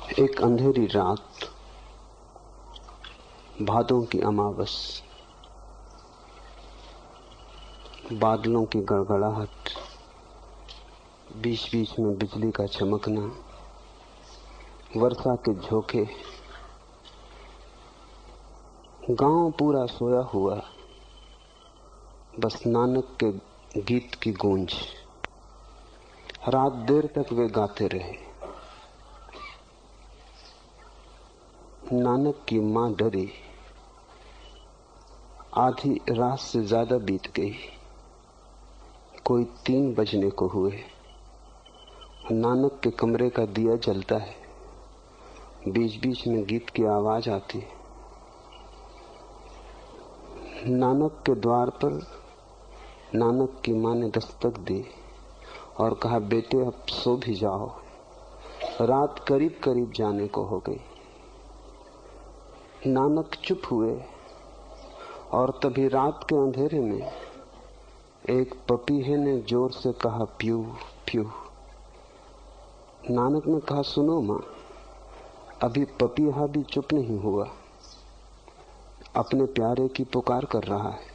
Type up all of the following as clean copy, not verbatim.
एक अंधेरी रात, भादों की अमावस, बादलों की गड़गड़ाहट, बीच बीच में बिजली का चमकना, वर्षा के झोंके, गांव पूरा सोया हुआ, बस नानक के गीत की गूंज। रात देर तक वे गाते रहे। नानक की मां डरी। आधी रात से ज्यादा बीत गई। कोई 3 बजने को हुए। नानक के कमरे का दिया जलता है। बीच बीच में गीत की आवाज आती है। नानक के द्वार पर नानक की मां ने दस्तक दी और कहा, बेटे अब सो भी जाओ, रात करीब करीब जाने को हो गई। नानक चुप हुए और तभी रात के अंधेरे में एक पपीहे ने जोर से कहा, प्यू प्यू। नानक ने कहा, सुनो मां, अभी पपीहा भी चुप नहीं हुआ, अपने प्यारे की पुकार कर रहा है,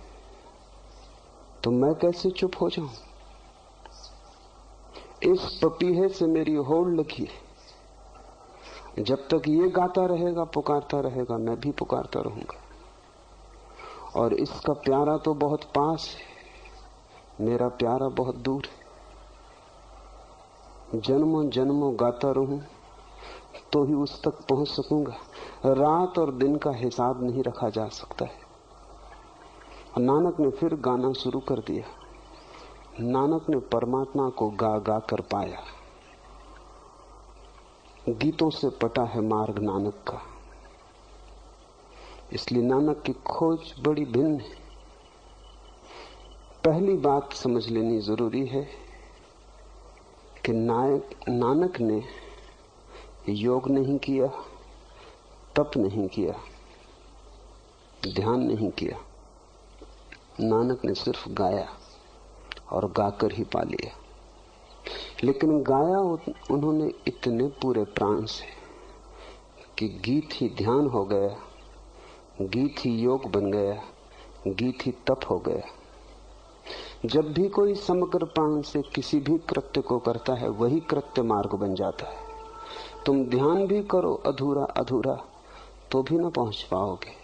तो मैं कैसे चुप हो जाऊं? इस पपीहे से मेरी होड़ लगी है। जब तक ये गाता रहेगा, पुकारता रहेगा, मैं भी पुकारता रहूंगा। और इसका प्यारा तो बहुत पास है, मेरा प्यारा बहुत दूर है। जन्मों जन्मों गाता रहूं तो ही उस तक पहुंच सकूंगा। रात और दिन का हिसाब नहीं रखा जा सकता है। नानक ने फिर गाना शुरू कर दिया। नानक ने परमात्मा को गा गा कर पाया। गीतों से पटा है मार्ग नानक का, इसलिए नानक की खोज बड़ी भिन्न है। पहली बात समझ लेनी जरूरी है कि नानक ने योग नहीं किया, तप नहीं किया, ध्यान नहीं किया। नानक ने सिर्फ गाया और गाकर ही पा लिया। लेकिन गाया उन्होंने इतने पूरे प्राण से कि गीत ही ध्यान हो गया, गीत ही योग बन गया, गीत ही तप हो गया। जब भी कोई समग्र प्राण से किसी भी कृत्य को करता है, वही कृत्य मार्ग बन जाता है। तुम ध्यान भी करो अधूरा अधूरा तो भी ना पहुंच पाओगे।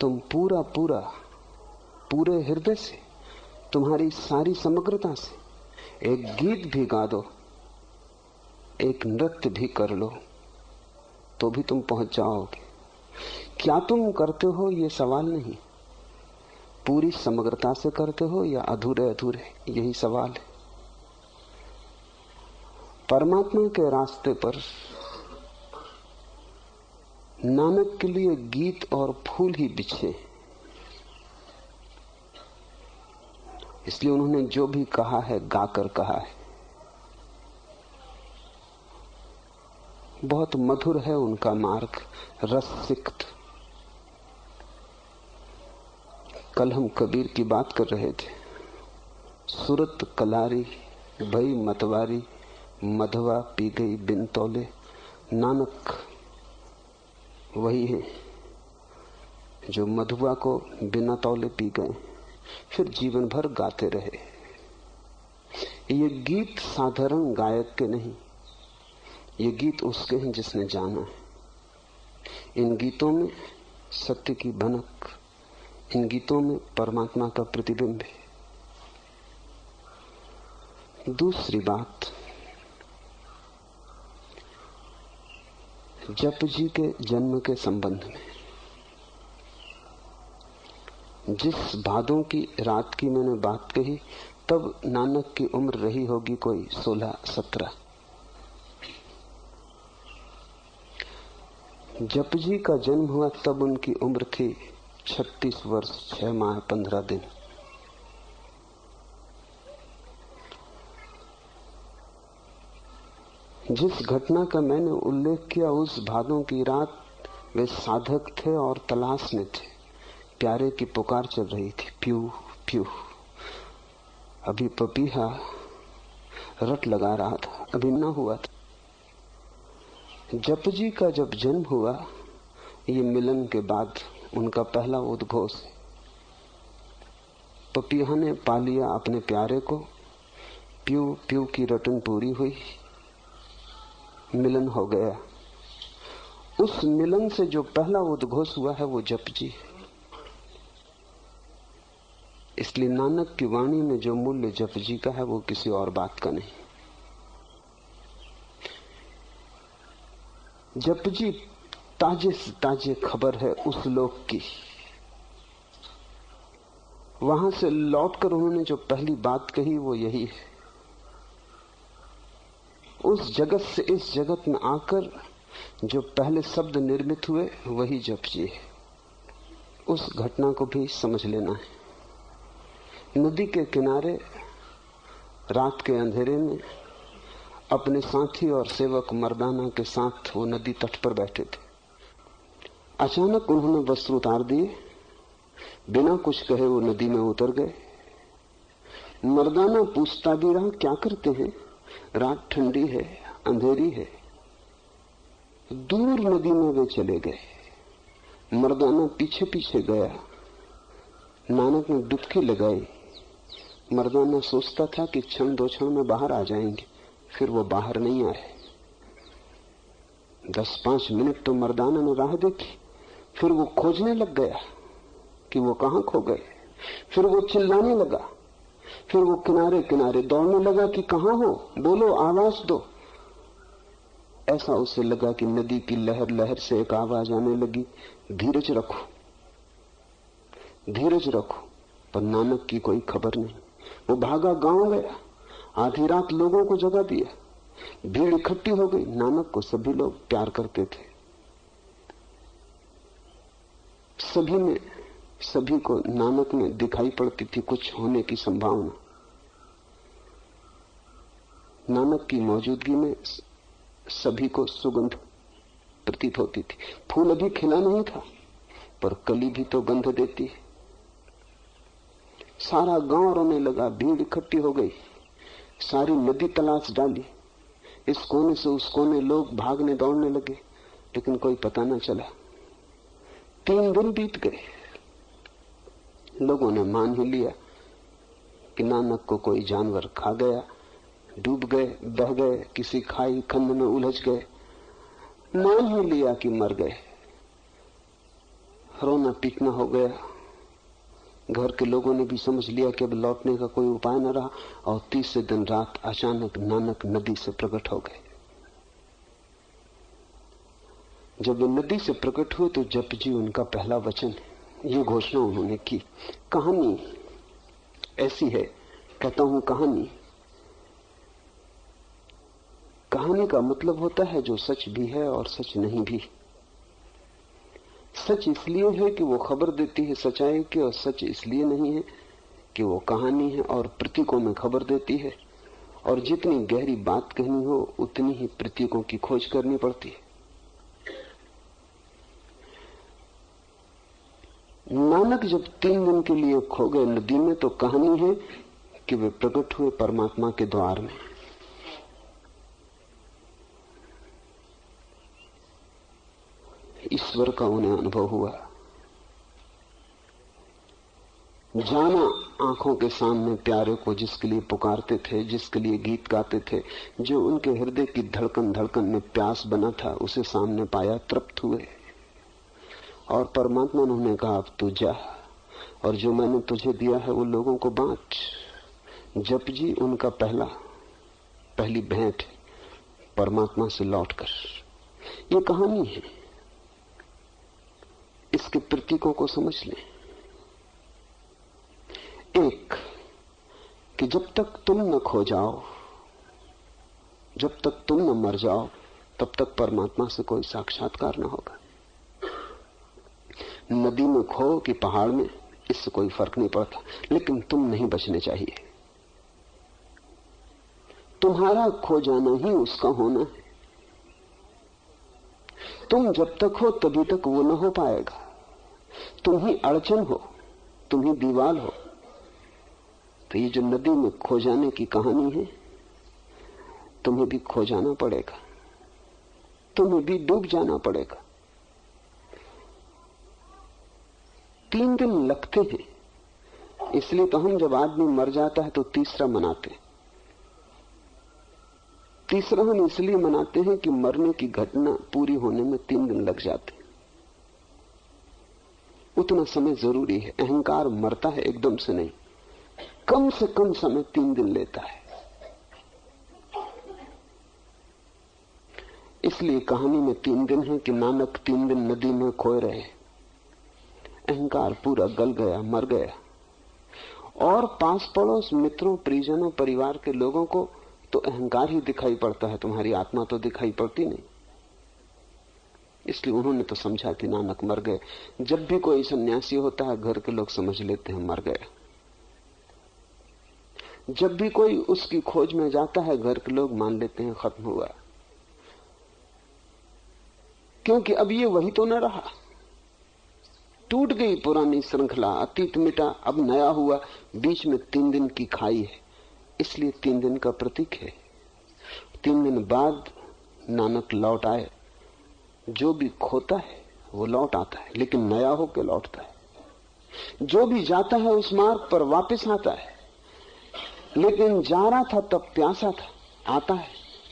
तुम पूरा पूरा पूरे हृदय से, तुम्हारी सारी समग्रता से एक गीत भी गा दो, एक नृत्य भी कर लो, तो भी तुम पहुंच जाओगे। क्या तुम करते हो ये सवाल नहीं, पूरी समग्रता से करते हो या अधूरे अधूरे, यही सवाल है। परमात्मा के रास्ते पर नानक के लिए गीत और फूल ही बिछे। इसलिए उन्होंने जो भी कहा है गाकर कहा है। बहुत मधुर है उनका मार्ग, रससिक्त। कल हम कबीर की बात कर रहे थे। सूरत कलारी भई मतवारी, मधवा पी गई बिन तौले। नानक वही है जो मधुआ को बिना तौले पी गए, फिर जीवन भर गाते रहे। ये गीत साधारण गायक के नहीं, ये गीत उसके हैं जिसने जाना है। इन गीतों में सत्य की भनक, इन गीतों में परमात्मा का प्रतिबिंब है। दूसरी बात, जप जी के जन्म के संबंध में। जिस भादों की रात की मैंने बात कही, तब नानक की उम्र रही होगी कोई 16-17। जप जी का जन्म हुआ तब उनकी उम्र थी 36 वर्ष 6 माह 15 दिन। जिस घटना का मैंने उल्लेख किया, उस भादों की रात वे साधक थे और तलाश में थे। प्यारे की पुकार चल रही थी, प्यू प्यू। अभी पपीहा रट लगा रहा था, अभी ना हुआ था। जप जी का जब जन्म हुआ, ये मिलन के बाद उनका पहला उद्घोष है। पपिया ने पा लिया अपने प्यारे को, प्यू प्यू की रटन पूरी हुई, मिलन हो गया। उस मिलन से जो पहला उद्घोष हुआ है वो जप जी है। इसलिए नानक की वाणी में जो मूल्य जप जी का है वो किसी और बात का नहीं। जप जी ताजे से ताजे खबर है उस लोक की। वहां से लौटकर उन्होंने जो पहली बात कही वो यही है। उस जगत से इस जगत में आकर जो पहले शब्द निर्मित हुए वही जप जी है। उस घटना को भी समझ लेना है। नदी के किनारे रात के अंधेरे में अपने साथी और सेवक मर्दाना के साथ वो नदी तट पर बैठे थे। अचानक उन्होंने वस्त्र उतार दिए, बिना कुछ कहे वो नदी में उतर गए। मर्दाना पूछता भी रहा, क्या करते हैं? रात ठंडी है, अंधेरी है। दूर नदी में वे चले गए। मर्दाना पीछे पीछे गया। नानक ने डुबकी लगाई। मर्दाना सोचता था कि क्षण दो क्षण में बाहर आ जाएंगे, फिर वो बाहर नहीं आए। 10-5 मिनट तो मर्दाना ने राह देखी, फिर वो खोजने लग गया कि वो कहां खो गए। फिर वो चिल्लाने लगा, फिर वो किनारे किनारे दौड़ने लगा कि कहां हो, बोलो, आवाज दो। ऐसा उसे लगा कि नदी की लहर लहर से एक आवाज आने लगी, धीरज रखो, धीरज रखो। पर नानक की कोई खबर नहीं। वो भागा, गांव गया, आधी रात लोगों को जगा दिया। भीड़ इकट्ठी हो गई। नानक को सभी लोग प्यार करते थे। सभी को नानक में दिखाई पड़ती थी कुछ होने की संभावना। नानक की मौजूदगी में सभी को सुगंध प्रतीत होती थी। फूल अभी खिला नहीं था, पर कली भी तो गंध देती है। सारा गांव रोने लगा, भीड़ इकट्ठी हो गई, सारी नदी तलाश डाली। इस कोने से उस कोने लोग भागने दौड़ने लगे, लेकिन कोई पता न चला। 3 दिन बीत गए। लोगों ने मान ही लिया कि नानक को कोई जानवर खा गया, डूब गए, बह गए, किसी खाई खंड में उलझ गए। मान ही लिया कि मर गए। रोना पीटना हो गया। घर के लोगों ने भी समझ लिया कि अब लौटने का कोई उपाय न रहा। और 30 दिन रात अचानक नानक नदी से प्रकट हो गए। जब वे नदी से प्रकट हुए तो जप जी उनका पहला वचन है। ये घोषणा उन्होंने की। कहानी ऐसी है, कहता हूं कहानी। कहानी का मतलब होता है जो सच भी है और सच नहीं भी। सच इसलिए है कि वो खबर देती है सच्चाई की, और सच इसलिए नहीं है कि वो कहानी है और प्रतीकों में खबर देती है। और जितनी गहरी बात कहनी हो उतनी ही प्रतीकों की खोज करनी पड़ती है। नानक जब 3 दिन के लिए खो गए नदी में, तो कहानी है कि वे प्रकट हुए परमात्मा के द्वार में। ईश्वर का उन्हें अनुभव हुआ। जाना आंखों के सामने प्यारे को, जिसके लिए पुकारते थे, जिसके लिए गीत गाते थे, जो उनके हृदय की धड़कन धड़कन में प्यास बना था, उसे सामने पाया, तृप्त हुए। और परमात्मा ने उन्हें कहा, अब तू जा, और जो मैंने तुझे दिया है वो लोगों को बांट। जप जी उनका पहली भेंट परमात्मा से लौटकर। ये कहानी है, इसके प्रतीकों को समझ लें। एक, कि जब तक तुम न खो जाओ, जब तक तुम न मर जाओ, तब तक परमात्मा से कोई साक्षात्कार न होगा। नदी में खो कि पहाड़ में, इससे कोई फर्क नहीं पड़ता, लेकिन तुम नहीं बचने चाहिए। तुम्हारा खो जाना ही उसका होना है। तुम जब तक हो तभी तक वो न हो पाएगा। तुम ही अड़चन हो, तुम ही दीवार हो। तो ये जो नदी में खो जाने की कहानी है, तुम्हें भी खो जाना पड़ेगा। तुम्हें भी डूब जाना पड़ेगा। 3 दिन लगते हैं, इसलिए तो हम जब आदमी मर जाता है तो तीसरा मनाते हैं। तीसरा हम इसलिए मनाते हैं कि मरने की घटना पूरी होने में 3 दिन लग जाते हैं। उतना समय जरूरी है। अहंकार मरता है एकदम से नहीं, कम से कम समय 3 दिन लेता है। इसलिए कहानी में 3 दिन है कि नानक 3 दिन नदी में खोए रहे। अहंकार पूरा गल गया, मर गया। और पास पड़ोस, मित्रों, परिजनों, परिवार के लोगों को तो अहंकार ही दिखाई पड़ता है, तुम्हारी आत्मा तो दिखाई पड़ती नहीं। इसलिए उन्होंने तो समझा कि नानक मर गए। जब भी कोई सन्यासी होता है, घर के लोग समझ लेते हैं मर गया। जब भी कोई उसकी खोज में जाता है, घर के लोग मान लेते हैं खत्म हुआ, क्योंकि अब ये वही तो न रहा। टूट गई पुरानी श्रृंखला, अतीत मिटा, अब नया हुआ। बीच में 3 दिन की खाई है, इसलिए 3 दिन का प्रतीक है। 3 दिन बाद नानक लौट आए। जो भी खोता है वो लौट आता है, लेकिन नया होकर लौटता है। जो भी जाता है उस मार्ग पर वापस आता है, लेकिन जा रहा था तब प्यासा था, आता है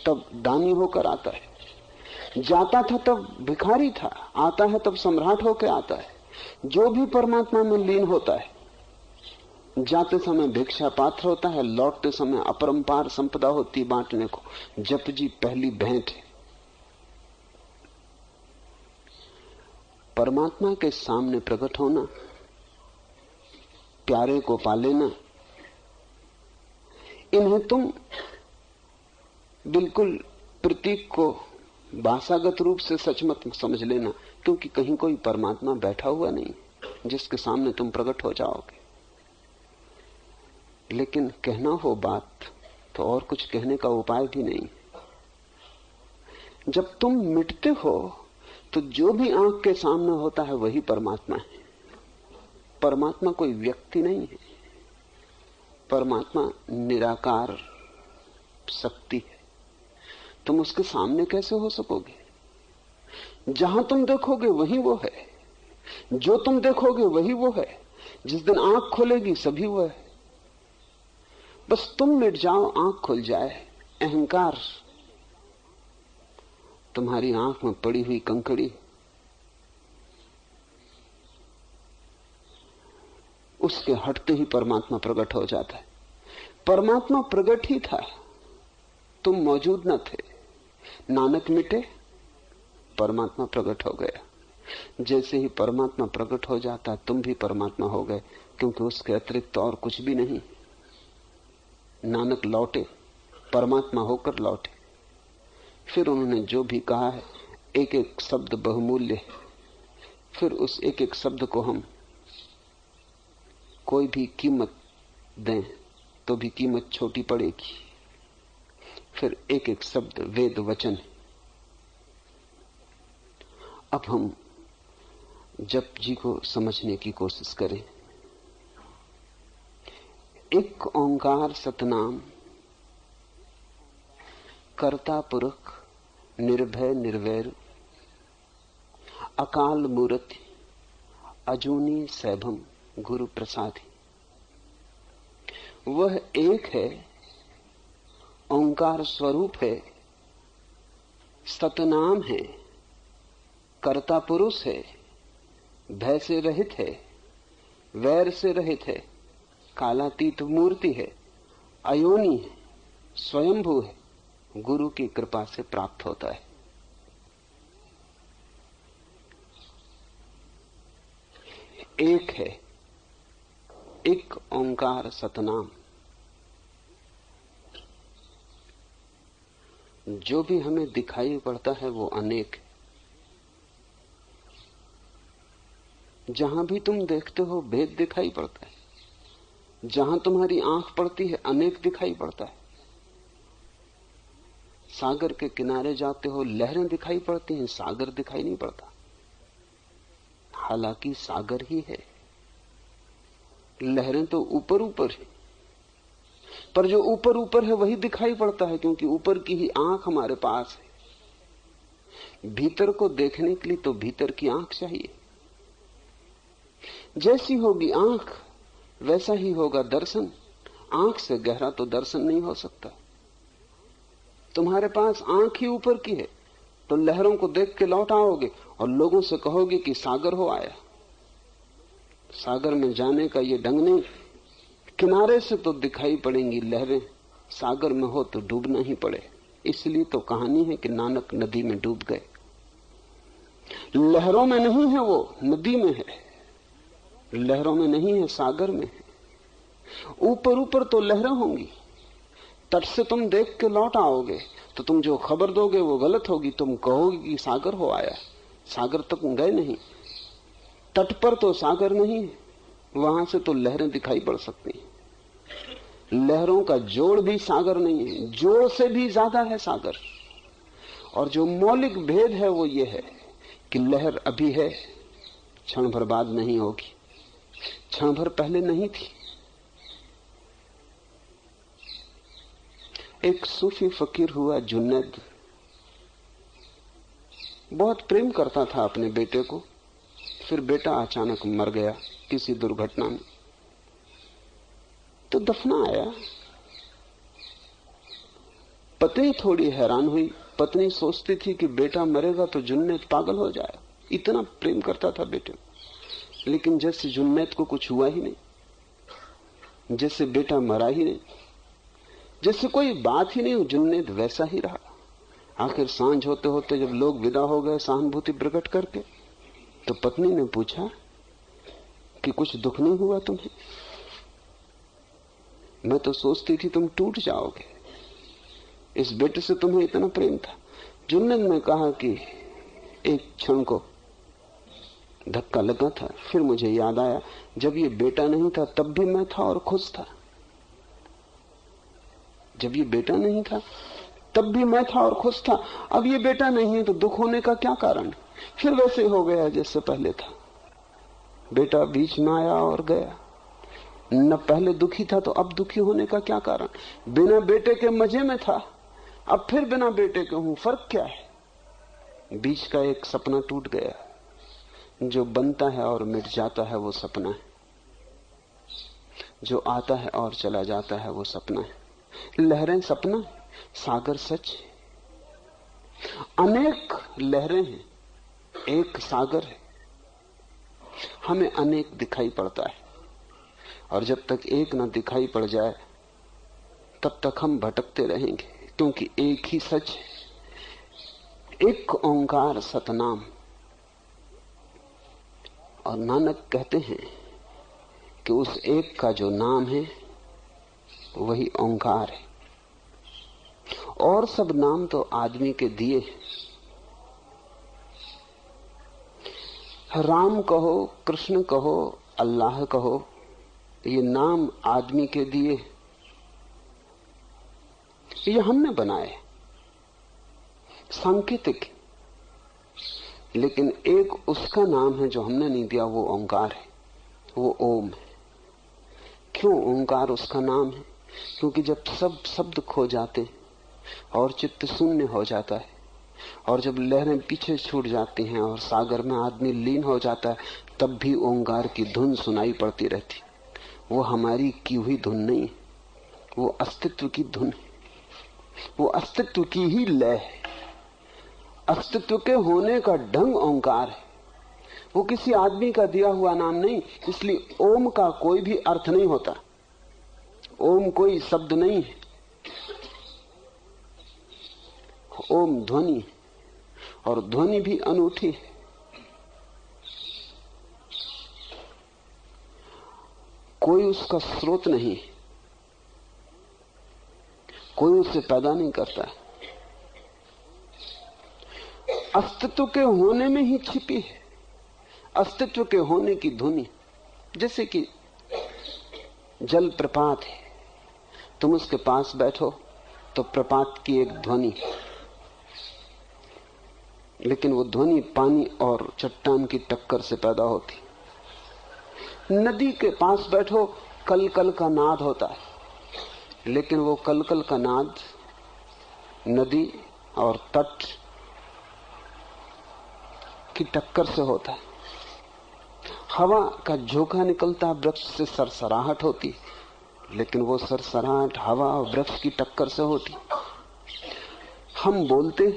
तब दानी होकर आता है। जाता था तब भिखारी था, आता है तब सम्राट होकर आता है। जो भी परमात्मा में लीन होता है, जाते समय भिक्षा पात्र होता है, लौटते समय अपरंपार संपदा होती बांटने को। जप जी पहली भेंट है। परमात्मा के सामने प्रकट होना, प्यारे को पा लेना, इन्हें तुम बिल्कुल प्रतीक को भाषागत रूप से सच मत समझ लेना, क्योंकि कहीं कोई परमात्मा बैठा हुआ नहीं जिसके सामने तुम प्रकट हो जाओगे। लेकिन कहना हो बात तो और कुछ कहने का उपाय भी नहीं। जब तुम मिटते हो तो जो भी आंख के सामने होता है वही परमात्मा है। परमात्मा कोई व्यक्ति नहीं है, परमात्मा निराकार शक्ति है। तुम उसके सामने कैसे हो सकोगे? जहां तुम देखोगे वही वो है, जो तुम देखोगे वही वो है। जिस दिन आंख खोलेगी सभी वो है। बस तुम मिट जाओ, आंख खुल जाए। अहंकार तुम्हारी आंख में पड़ी हुई कंकड़ी, उसके हटते ही परमात्मा प्रकट हो जाता है। परमात्मा प्रकट ही था, तुम मौजूद न थे। नानक मिटे, परमात्मा प्रकट हो गया। जैसे ही परमात्मा प्रकट हो जाता, तुम भी परमात्मा हो गए, क्योंकि उसके अतिरिक्त और कुछ भी नहीं। नानक लौटे, परमात्मा होकर लौटे। फिर उन्होंने जो भी कहा है, एक एक शब्द बहुमूल्य है। फिर उस एक एक शब्द को हम कोई भी कीमत दें तो भी कीमत छोटी पड़ेगी। फिर एक एक शब्द वेद वचन है। अब हम जप जी को समझने की कोशिश करें। एक ओंकार सतनाम, कर्ता पुरख निर्भय निर्वैर, अकाल मूर्ति अजूनी सैभम गुरु प्रसादी। वह एक है, ओंकार स्वरूप है, सतनाम है, कर्ता पुरुष है, भय से रहित है, वैर से रहित है, कालातीत मूर्ति है, अयोनी है, स्वयंभू है, गुरु की कृपा से प्राप्त होता है। एक है, एक ओंकार सतनाम। जो भी हमें दिखाई पड़ता है वो अनेक है। जहां भी तुम देखते हो भेद दिखाई पड़ता है। जहां तुम्हारी आंख पड़ती है अनेक दिखाई पड़ता है। सागर के किनारे जाते हो, लहरें दिखाई पड़ती हैं, सागर दिखाई नहीं पड़ता। हालांकि सागर ही है, लहरें तो ऊपर ऊपर है, पर जो ऊपर ऊपर है वही दिखाई पड़ता है, क्योंकि ऊपर की ही आंख हमारे पास है। भीतर को देखने के लिए तो भीतर की आंख चाहिए। जैसी होगी आंख वैसा ही होगा दर्शन। आंख से गहरा तो दर्शन नहीं हो सकता। तुम्हारे पास आंख ही ऊपर की है तो लहरों को देख के लौट आओगे और लोगों से कहोगे कि सागर हो आया। सागर में जाने का ये ढंग नहीं। किनारे से तो दिखाई पड़ेंगी लहरें, सागर में हो तो डूबना ही पड़े। इसलिए तो कहानी है कि नानक नदी में डूब गए। लहरों में नहीं है वो, नदी में है। लहरों में नहीं है, सागर में है। ऊपर ऊपर तो लहरें होंगी, तट से तुम देख के लौट आओगे तो तुम जो खबर दोगे वो गलत होगी। तुम कहोगे कि सागर हो आया। सागर तक गए नहीं, तट पर तो सागर नहीं है, वहां से तो लहरें दिखाई पड़ सकती हैं। लहरों का जोड़ भी सागर नहीं है, जोड़ से भी ज्यादा है सागर। और जो मौलिक भेद है वो ये है कि लहर अभी है, क्षण भर बाद नहीं होगी, क्षण भर पहले नहीं थी। एक सूफी फकीर हुआ जुन्नैद, बहुत प्रेम करता था अपने बेटे को। फिर बेटा अचानक मर गया किसी दुर्घटना में, तो दफना आया। पत्नी थोड़ी हैरान हुई। पत्नी सोचती थी कि बेटा मरेगा तो जुन्नैद पागल हो जाए, इतना प्रेम करता था बेटे को। लेकिन जैसे जुन्नैद को कुछ हुआ ही नहीं, जैसे बेटा मरा ही नहीं, जैसे कोई बात ही नहीं, जुन्नैद वैसा ही रहा। आखिर सांझ होते होते जब लोग विदा हो गए सहानुभूति प्रकट करके, तो पत्नी ने पूछा कि कुछ दुख नहीं हुआ तुम्हें? मैं तो सोचती थी तुम टूट जाओगे, इस बेटे से तुम्हें इतना प्रेम था। जुन्नैद ने कहा कि एक क्षण को धक्का लगा था, फिर मुझे याद आया जब ये बेटा नहीं था तब भी मैं था और खुश था। जब ये बेटा नहीं था तब भी मैं था और खुश था। अब ये बेटा नहीं है तो दुख होने का क्या कारण? फिर वैसे हो गया जैसे पहले था। बेटा बीच में आया और गया, न पहले दुखी था तो अब दुखी होने का क्या कारण? बिना बेटे के मजे में था, अब फिर बिना बेटे के हूं, फर्क क्या है? बीच का एक सपना टूट गया। जो बनता है और मिट जाता है वो सपना है, जो आता है और चला जाता है वो सपना है। लहरें सपना, सागर सच। अनेक लहरें हैं, एक सागर है। हमें अनेक दिखाई पड़ता है, और जब तक एक ना दिखाई पड़ जाए तब तक हम भटकते रहेंगे, क्योंकि एक ही सच है। एक ओंकार सतनाम। और नानक कहते हैं कि उस एक का जो नाम है वही ओंकार है। और सब नाम तो आदमी के दिए हैं। राम कहो, कृष्ण कहो, अल्लाह कहो, ये नाम आदमी के दिए, ये हमने बनाए, सांकेतिक। लेकिन एक उसका नाम है जो हमने नहीं दिया, वो ओंकार है, वो ओम है। क्यों ओंकार उसका नाम है? क्योंकि जब सब शब्द खो जाते और चित्त शून्य हो जाता है, और जब लहरें पीछे छूट जाती हैं और सागर में आदमी लीन हो जाता है, तब भी ओंकार की धुन सुनाई पड़ती रहती। वो हमारी की हुई धुन नहीं, वो अस्तित्व की धुन है, वो अस्तित्व की ही लय है। अस्तित्व के होने का ढंग ओंकार है, वो किसी आदमी का दिया हुआ नाम नहीं। इसलिए ओम का कोई भी अर्थ नहीं होता, ओम कोई शब्द नहीं है, ओम ध्वनि है, और ध्वनि भी अनूठी है। कोई उसका स्रोत नहीं, कोई उसे पैदा नहीं करता है, अस्तित्व के होने में ही छिपी है, अस्तित्व के होने की ध्वनि। जैसे कि जल प्रपात है, तुम उसके पास बैठो तो प्रपात की एक ध्वनि, लेकिन वो ध्वनि पानी और चट्टान की टक्कर से पैदा होती। नदी के पास बैठो, कल कल का नाद होता है, लेकिन वो कल कल का नाद नदी और तट की टक्कर से होता है। हवा का झोंका निकलता है, वृक्ष से सरसराहट होती, लेकिन वो सरसराहट हवा और वृक्ष की टक्कर से होती। हम बोलते,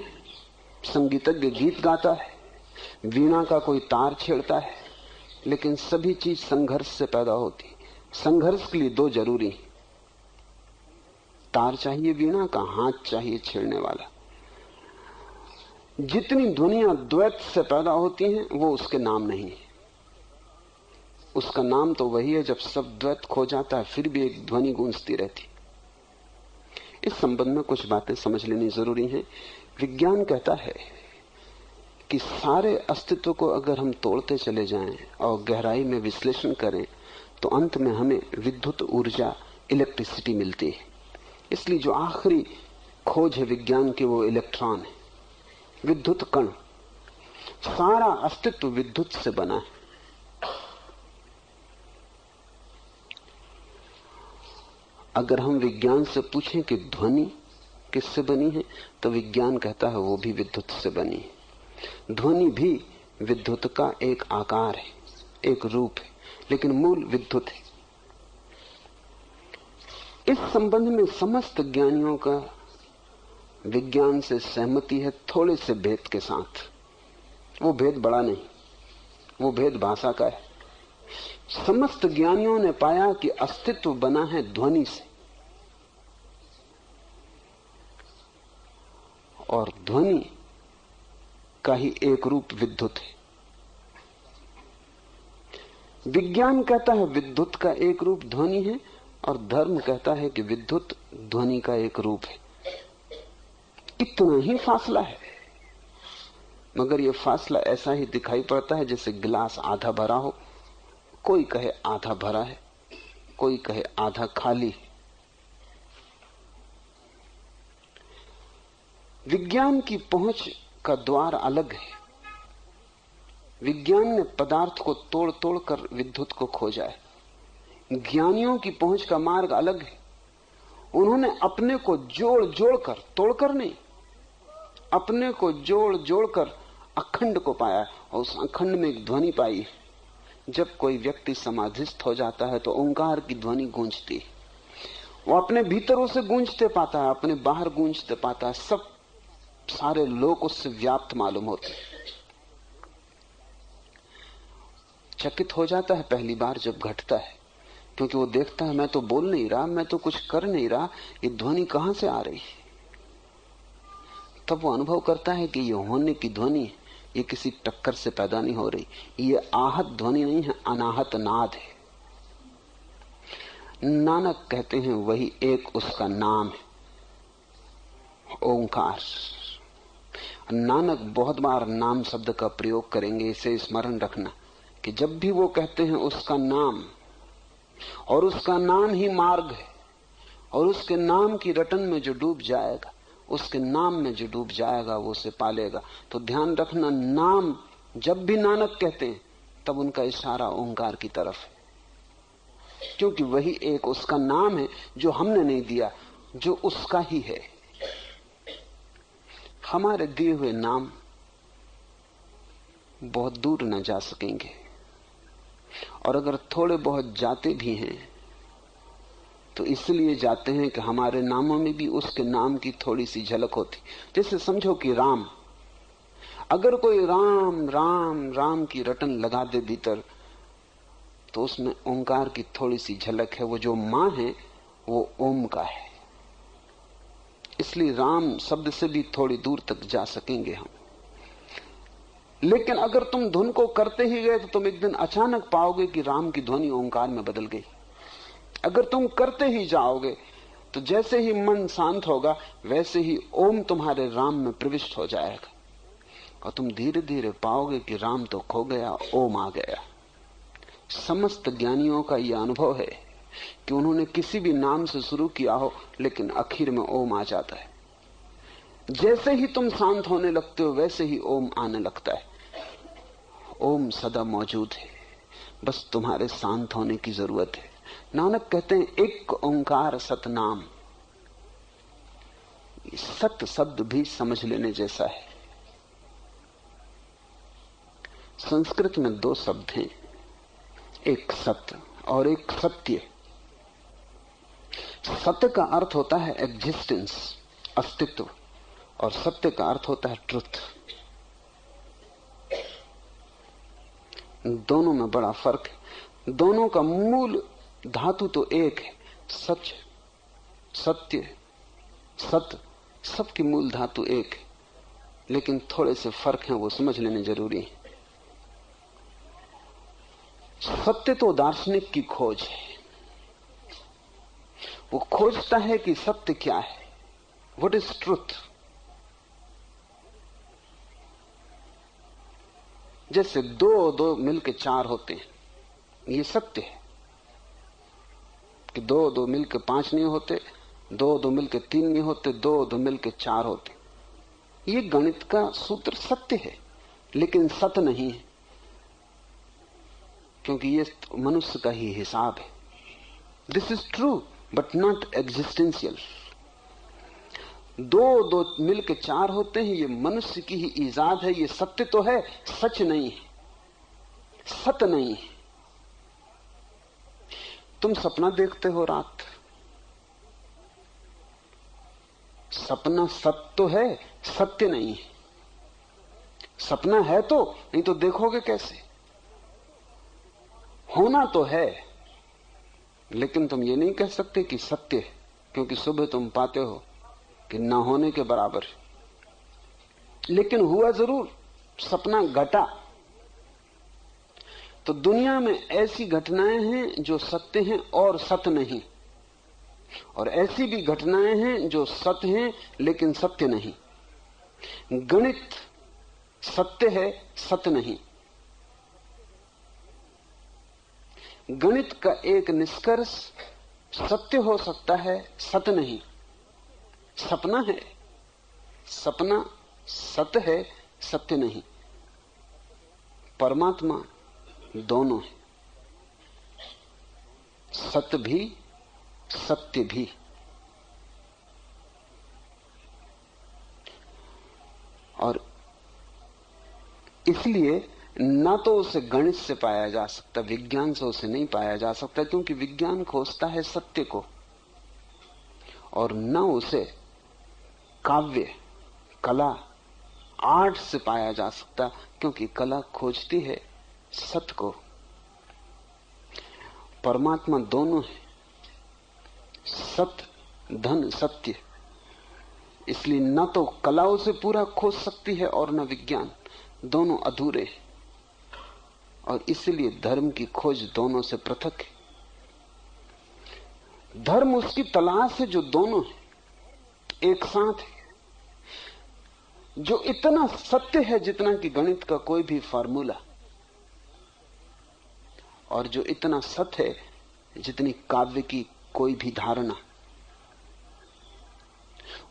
संगीतज्ञ गीत गाता है, वीणा का कोई तार छेड़ता है, लेकिन सभी चीज संघर्ष से पैदा होती। संघर्ष के लिए दो जरूरी, तार चाहिए वीणा का, हाथ चाहिए छेड़ने वाला। जितनी ध्वनियां द्वैत से पैदा होती हैं वो उसके नाम नहीं है। उसका नाम तो वही है जब सब द्वैत खो जाता है फिर भी एक ध्वनि गूंजती रहती। इस संबंध में कुछ बातें समझ लेनी जरूरी हैं। विज्ञान कहता है कि सारे अस्तित्व को अगर हम तोड़ते चले जाएं और गहराई में विश्लेषण करें तो अंत में हमें विद्युत ऊर्जा, इलेक्ट्रिसिटी मिलती है। इसलिए जो आखिरी खोज है विज्ञान की वो इलेक्ट्रॉन है, विद्युत कण। सारा अस्तित्व विद्युत से बना है। अगर हम विज्ञान से पूछें कि ध्वनि किससे बनी है तो विज्ञान कहता है वो भी विद्युत से बनी है। ध्वनि भी विद्युत का एक आकार है, एक रूप है, लेकिन मूल विद्युत है। इस संबंध में समस्त ज्ञानियों का विज्ञान से सहमति है, थोड़े से भेद के साथ। वो भेद बड़ा नहीं, वो भेद भाषा का है। समस्त ज्ञानियों ने पाया कि अस्तित्व बना है ध्वनि से, और ध्वनि का ही एक रूप विद्युत है। विज्ञान कहता है विद्युत का एक रूप ध्वनि है, और धर्म कहता है कि विद्युत ध्वनि का एक रूप है। इतना ही फासला है, मगर यह फासला ऐसा ही दिखाई पड़ता है जैसे गिलास आधा भरा हो। कोई कहे आधा भरा है, कोई कहे आधा खाली है। विज्ञान की पहुंच का द्वार अलग है। विज्ञान ने पदार्थ को तोड़ तोड़ कर विद्युत को खोजा है। ज्ञानियों की पहुंच का मार्ग अलग है। उन्होंने अपने को जोड़ जोड़ कर, तोड़कर नहीं, अपने को जोड़ जोड़ कर अखंड को पाया, और उस अखंड में एक ध्वनि पाई है। जब कोई व्यक्ति समाधिस्थ हो जाता है तो ओंकार की ध्वनि गूंजती है। वो अपने भीतर उसे गूंजते पाता है, अपने बाहर गूंजते पाता है। सब सारे लोग उससे व्याप्त मालूम होते हैं। चकित हो जाता है पहली बार जब घटता है, क्योंकि वो देखता है मैं तो बोल नहीं रहा, मैं तो कुछ कर नहीं रहा, ये ध्वनि कहां से आ रही है। तब वो अनुभव करता है कि ये होने की ध्वनि, ये किसी टक्कर से पैदा नहीं हो रही, ये आहत ध्वनि नहीं है, अनाहत नाद है। नानक कहते हैं वही एक उसका नाम है, ओंकार। नानक बहुत बार नाम शब्द का प्रयोग करेंगे, इसे स्मरण रखना कि जब भी वो कहते हैं उसका नाम, और उसका नाम ही मार्ग है, और उसके नाम की रटन में जो डूब जाएगा, उसके नाम में जो डूब जाएगा वो उसे पालेगा। तो ध्यान रखना, नाम जब भी नानक कहते हैं तब उनका इशारा ओंकार की तरफ है, क्योंकि वही एक उसका नाम है जो हमने नहीं दिया, जो उसका ही है। हमारे दिए हुए नाम बहुत दूर न जा सकेंगे, और अगर थोड़े बहुत जाते भी हैं तो इसलिए जाते हैं कि हमारे नामों में भी उसके नाम की थोड़ी सी झलक होती। जैसे समझो कि राम, अगर कोई राम राम राम की रटन लगा दे भीतर, तो उसमें ओंकार की थोड़ी सी झलक है। वो जो मां है वो ओम का है। इसलिए राम शब्द से भी थोड़ी दूर तक जा सकेंगे हम। लेकिन अगर तुम धुन को करते ही गए तो तुम एक दिन अचानक पाओगे कि राम की ध्वनि ओंकार में बदल गई। अगर तुम करते ही जाओगे तो जैसे ही मन शांत होगा वैसे ही ओम तुम्हारे राम में प्रविष्ट हो जाएगा, और तुम धीरे धीरे पाओगे कि राम तो खो गया, ओम आ गया। समस्त ज्ञानियों का यह अनुभव है कि उन्होंने किसी भी नाम से शुरू किया हो, लेकिन आखिर में ओम आ जाता है। जैसे ही तुम शांत होने लगते हो वैसे ही ओम आने लगता है। ओम सदा मौजूद है, बस तुम्हारे शांत होने की जरूरत है। नानक कहते हैं एक ओंकार सतनाम। सत शब्द भी समझ लेने जैसा है। संस्कृत में दो शब्द हैं, एक सत्य और एक सत्य। सत्य का अर्थ होता है एग्जिस्टेंस, अस्तित्व, और सत्य का अर्थ होता है ट्रुथ। दोनों में बड़ा फर्क है। दोनों का मूल धातु तो एक है, सच, सत्य, सत्य, सबकी मूल धातु एक है, लेकिन थोड़े से फर्क हैं, वो समझ लेने जरूरी है। सत्य तो दार्शनिक की खोज है, वो खोजता है कि सत्य क्या है, व्हाट इज ट्रुथ। जैसे दो दो मिलके चार होते हैं, ये सत्य है कि दो दो मिलके पांच नहीं होते, दो दो मिलके तीन नहीं होते, दो दो मिलके चार होते। ये गणित का सूत्र सत्य है, लेकिन सत्य नहीं है, क्योंकि ये मनुष्य का ही हिसाब है। This is true but not existential. दो दो मिलके चार होते हैं, ये मनुष्य की ही ईजाद है। ये सत्य तो है, सच नहीं है, सत्य नहीं है। तुम सपना देखते हो रात, सपना सत्य तो है, सत्य नहीं है। सपना है तो, नहीं तो देखोगे कैसे। होना तो है, लेकिन तुम ये नहीं कह सकते कि सत्य है, क्योंकि सुबह तुम पाते हो कि ना होने के बराबर है। लेकिन हुआ जरूर, सपना घटा। तो दुनिया में ऐसी घटनाएं हैं जो सत्य हैं और सत्य नहीं, और ऐसी भी घटनाएं हैं जो सत्य हैं लेकिन सत्य नहीं। गणित सत्य है, सत्य नहीं। गणित का एक निष्कर्ष सत्य हो सकता है, सत्य नहीं। सपना है, सपना सत्य है, सत्य नहीं। परमात्मा दोनों है, सत्य भी सत्य भी। और इसलिए ना तो उसे गणित से पाया जा सकता, विज्ञान से उसे नहीं पाया जा सकता, क्योंकि विज्ञान खोजता है सत्य को, और न उसे काव्य, कला, आर्ट से पाया जा सकता, क्योंकि कला खोजती है सत्य को। परमात्मा दोनों है, सत्य धन सत्य। इसलिए न तो कला उसे पूरा खोज सकती है और न विज्ञान, दोनों अधूरे हैं। और इसलिए धर्म की खोज दोनों से पृथक है। धर्म उसकी तलाश है जो दोनों है, एक साथ है, जो इतना सत्य है जितना कि गणित का कोई भी फार्मूला, और जो इतना सत्य है जितनी काव्य की कोई भी धारणा।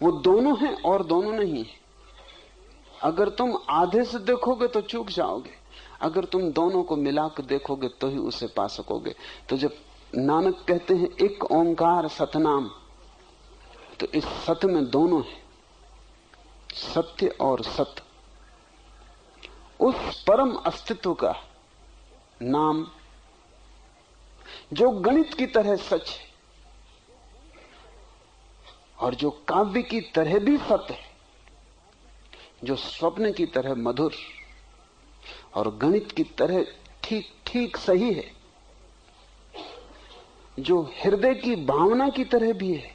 वो दोनों हैं और दोनों नहीं है। अगर तुम आधे से देखोगे तो चूक जाओगे, अगर तुम दोनों को मिलाकर देखोगे तो ही उसे पा सकोगे। तो जब नानक कहते हैं एक ओंकार सतनाम, तो इस सत्य में दोनों है, सत्य और सत्य। उस परम अस्तित्व का नाम जो गणित की तरह सच है और जो काव्य की तरह भी सत्य है, जो स्वप्न की तरह मधुर और गणित की तरह ठीक ठीक सही है, जो हृदय की भावना की तरह भी है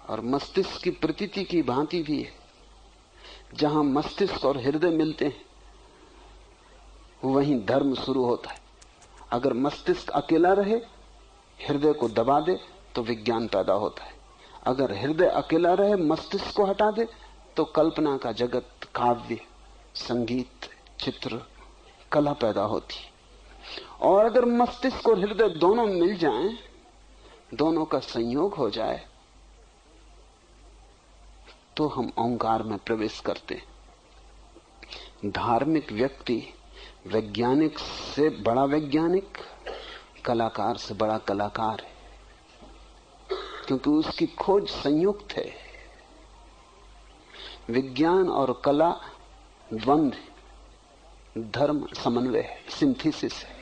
और मस्तिष्क की प्रतीति की भांति भी है। जहां मस्तिष्क और हृदय मिलते हैं वहीं धर्म शुरू होता है। अगर मस्तिष्क अकेला रहे, हृदय को दबा दे, तो विज्ञान पैदा होता है। अगर हृदय अकेला रहे, मस्तिष्क को हटा दे, तो कल्पना का जगत, काव्य, संगीत, चित्र, कला पैदा होती। और अगर मस्तिष्क और हृदय दोनों मिल जाएं, दोनों का संयोग हो जाए, तो हम ओंकार में प्रवेश करते हैं। धार्मिक व्यक्ति वैज्ञानिक से बड़ा वैज्ञानिक, कलाकार से बड़ा कलाकार है, क्योंकि उसकी खोज संयुक्त है। विज्ञान और कला द्वंद्व है, धर्म समन्वय है, सिंथेसिस है।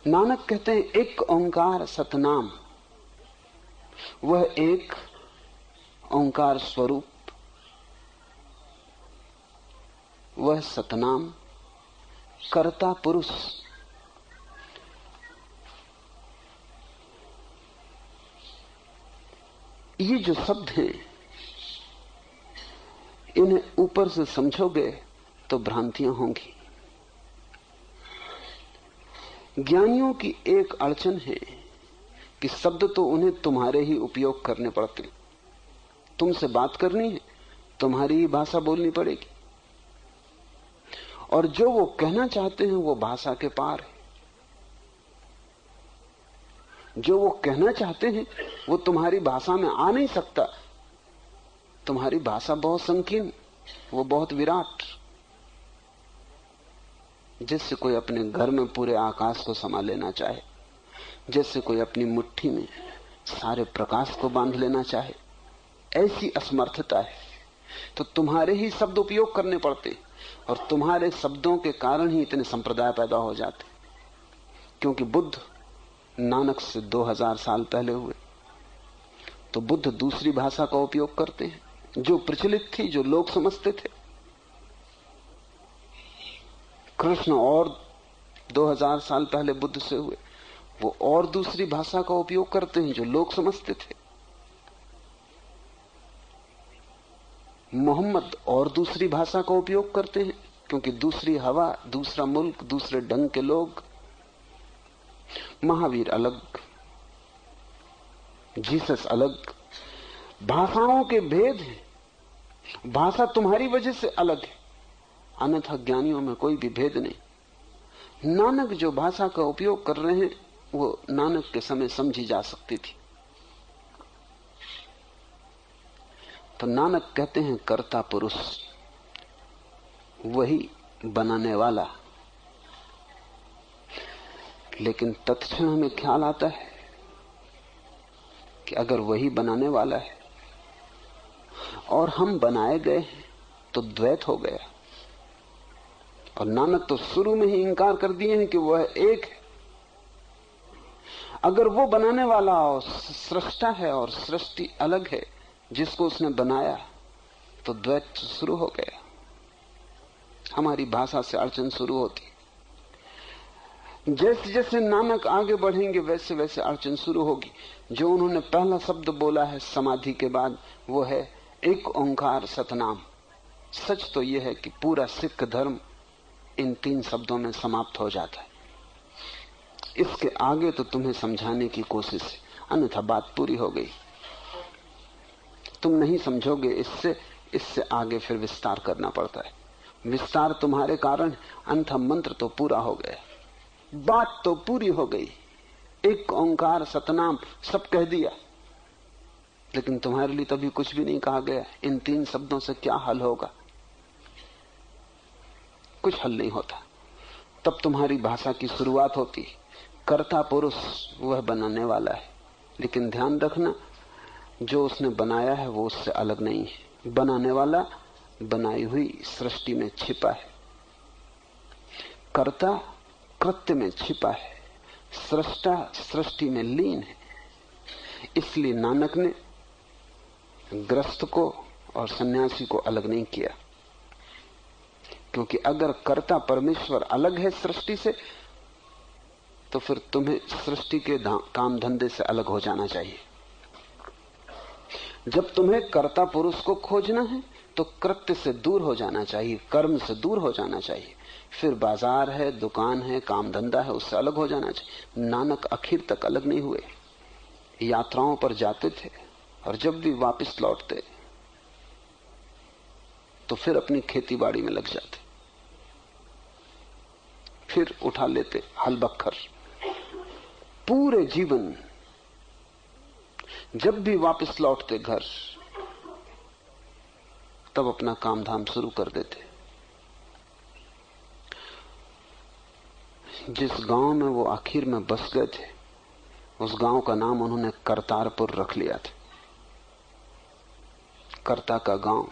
नानक कहते हैं एक ओंकार सतनाम, वह एक ओंकार स्वरूप, वह सतनाम कर्ता पुरुष। ये जो शब्द हैं, इन्हें ऊपर से समझोगे तो भ्रांतियां होंगी। ज्ञानियों की एक अड़चन है कि शब्द तो उन्हें तुम्हारे ही उपयोग करने पड़ते। तुमसे बात करनी है, तुम्हारी ही भाषा बोलनी पड़ेगी, और जो वो कहना चाहते हैं वो भाषा के पार है। जो वो कहना चाहते हैं वो तुम्हारी भाषा में आ नहीं सकता। तुम्हारी भाषा बहुत संकीर्ण, वो बहुत विराट। जैसे कोई अपने घर में पूरे आकाश को समा लेना चाहे, जैसे कोई अपनी मुट्ठी में सारे प्रकाश को बांध लेना चाहे, ऐसी असमर्थता है। तो तुम्हारे ही शब्द उपयोग करने पड़ते, और तुम्हारे शब्दों के कारण ही इतने संप्रदाय पैदा हो जाते। क्योंकि बुद्ध नानक से 2000 साल पहले हुए, तो बुद्ध दूसरी भाषा का उपयोग करते हैं जो प्रचलित थी, जो लोग समझते थे। कृष्ण और 2000 साल पहले बुद्ध से हुए, वो और दूसरी भाषा का उपयोग करते हैं जो लोग समझते थे। मोहम्मद और दूसरी भाषा का उपयोग करते हैं, क्योंकि दूसरी हवा, दूसरा मुल्क, दूसरे ढंग के लोग। महावीर अलग, जीसस अलग। भाषाओं के भेद हैं। भाषा तुम्हारी वजह से अलग है, अन्यथा ज्ञानियों में कोई भी भेद नहीं। नानक जो भाषा का उपयोग कर रहे हैं वो नानक के समय समझी जा सकती थी। तो नानक कहते हैं कर्ता पुरुष, वही बनाने वाला। लेकिन तत्क्षण हमें ख्याल आता है कि अगर वही बनाने वाला है और हम बनाए गए हैं तो द्वैत हो गया। और नानक तो शुरू में ही इंकार कर दिए हैं कि वह एक है। अगर वो बनाने वाला और सृष्टा है और सृष्टि अलग है जिसको उसने बनाया, तो द्वैत शुरू हो गया। हमारी भाषा से अड़चन शुरू होती। जैसे जैसे नानक आगे बढ़ेंगे वैसे वैसे अड़चन शुरू होगी। जो उन्होंने पहला शब्द बोला है समाधि के बाद, वो है एक ओंकार सतनाम। सच तो यह है कि पूरा सिख धर्म इन 3 शब्दों में समाप्त हो जाता है। इसके आगे तो तुम्हें समझाने की कोशिश है, अन्यथा बात पूरी हो गई। तुम नहीं समझोगे, इससे आगे फिर विस्तार करना पड़ता है। विस्तार तुम्हारे कारण, अन्यथा मंत्र तो पूरा हो गया, बात तो पूरी हो गई। एक ओंकार सतनाम सब कह दिया, लेकिन तुम्हारे लिए तभी कुछ भी नहीं कहा गया। इन 3 शब्दों से क्या हल होगा? कुछ हल नहीं होता। तब तुम्हारी भाषा की शुरुआत होती। कर्ता पुरुष वह बनाने वाला है, लेकिन ध्यान रखना, जो उसने बनाया है वो उससे अलग नहीं है। बनाने वाला बनाई हुई सृष्टि में छिपा है, कर्ता कृत्य में छिपा है, सृष्टा सृष्टि में लीन है। इसलिए नानक ने गृहस्थ को और सन्यासी को अलग नहीं किया, क्योंकि अगर कर्ता परमेश्वर अलग है सृष्टि से, तो फिर तुम्हें सृष्टि के काम धंधे से अलग हो जाना चाहिए। जब तुम्हें कर्ता पुरुष को खोजना है तो कृत्य से दूर हो जाना चाहिए, कर्म से दूर हो जाना चाहिए। फिर बाजार है, दुकान है, काम धंधा है, उससे अलग हो जाना चाहिए। नानक आखिर तक अलग नहीं हुए। यात्राओं पर जाते थे और जब भी वापस लौटते तो फिर अपनी खेती बाड़ी में लग जाते, फिर उठा लेते हल बखर। पूरे जीवन जब भी वापस लौटते घर, तब अपना काम धाम शुरू कर देते। जिस गांव में वो आखिर में बस गए थे, उस गांव का नाम उन्होंने करतारपुर रख लिया था। कर्ता का गांव।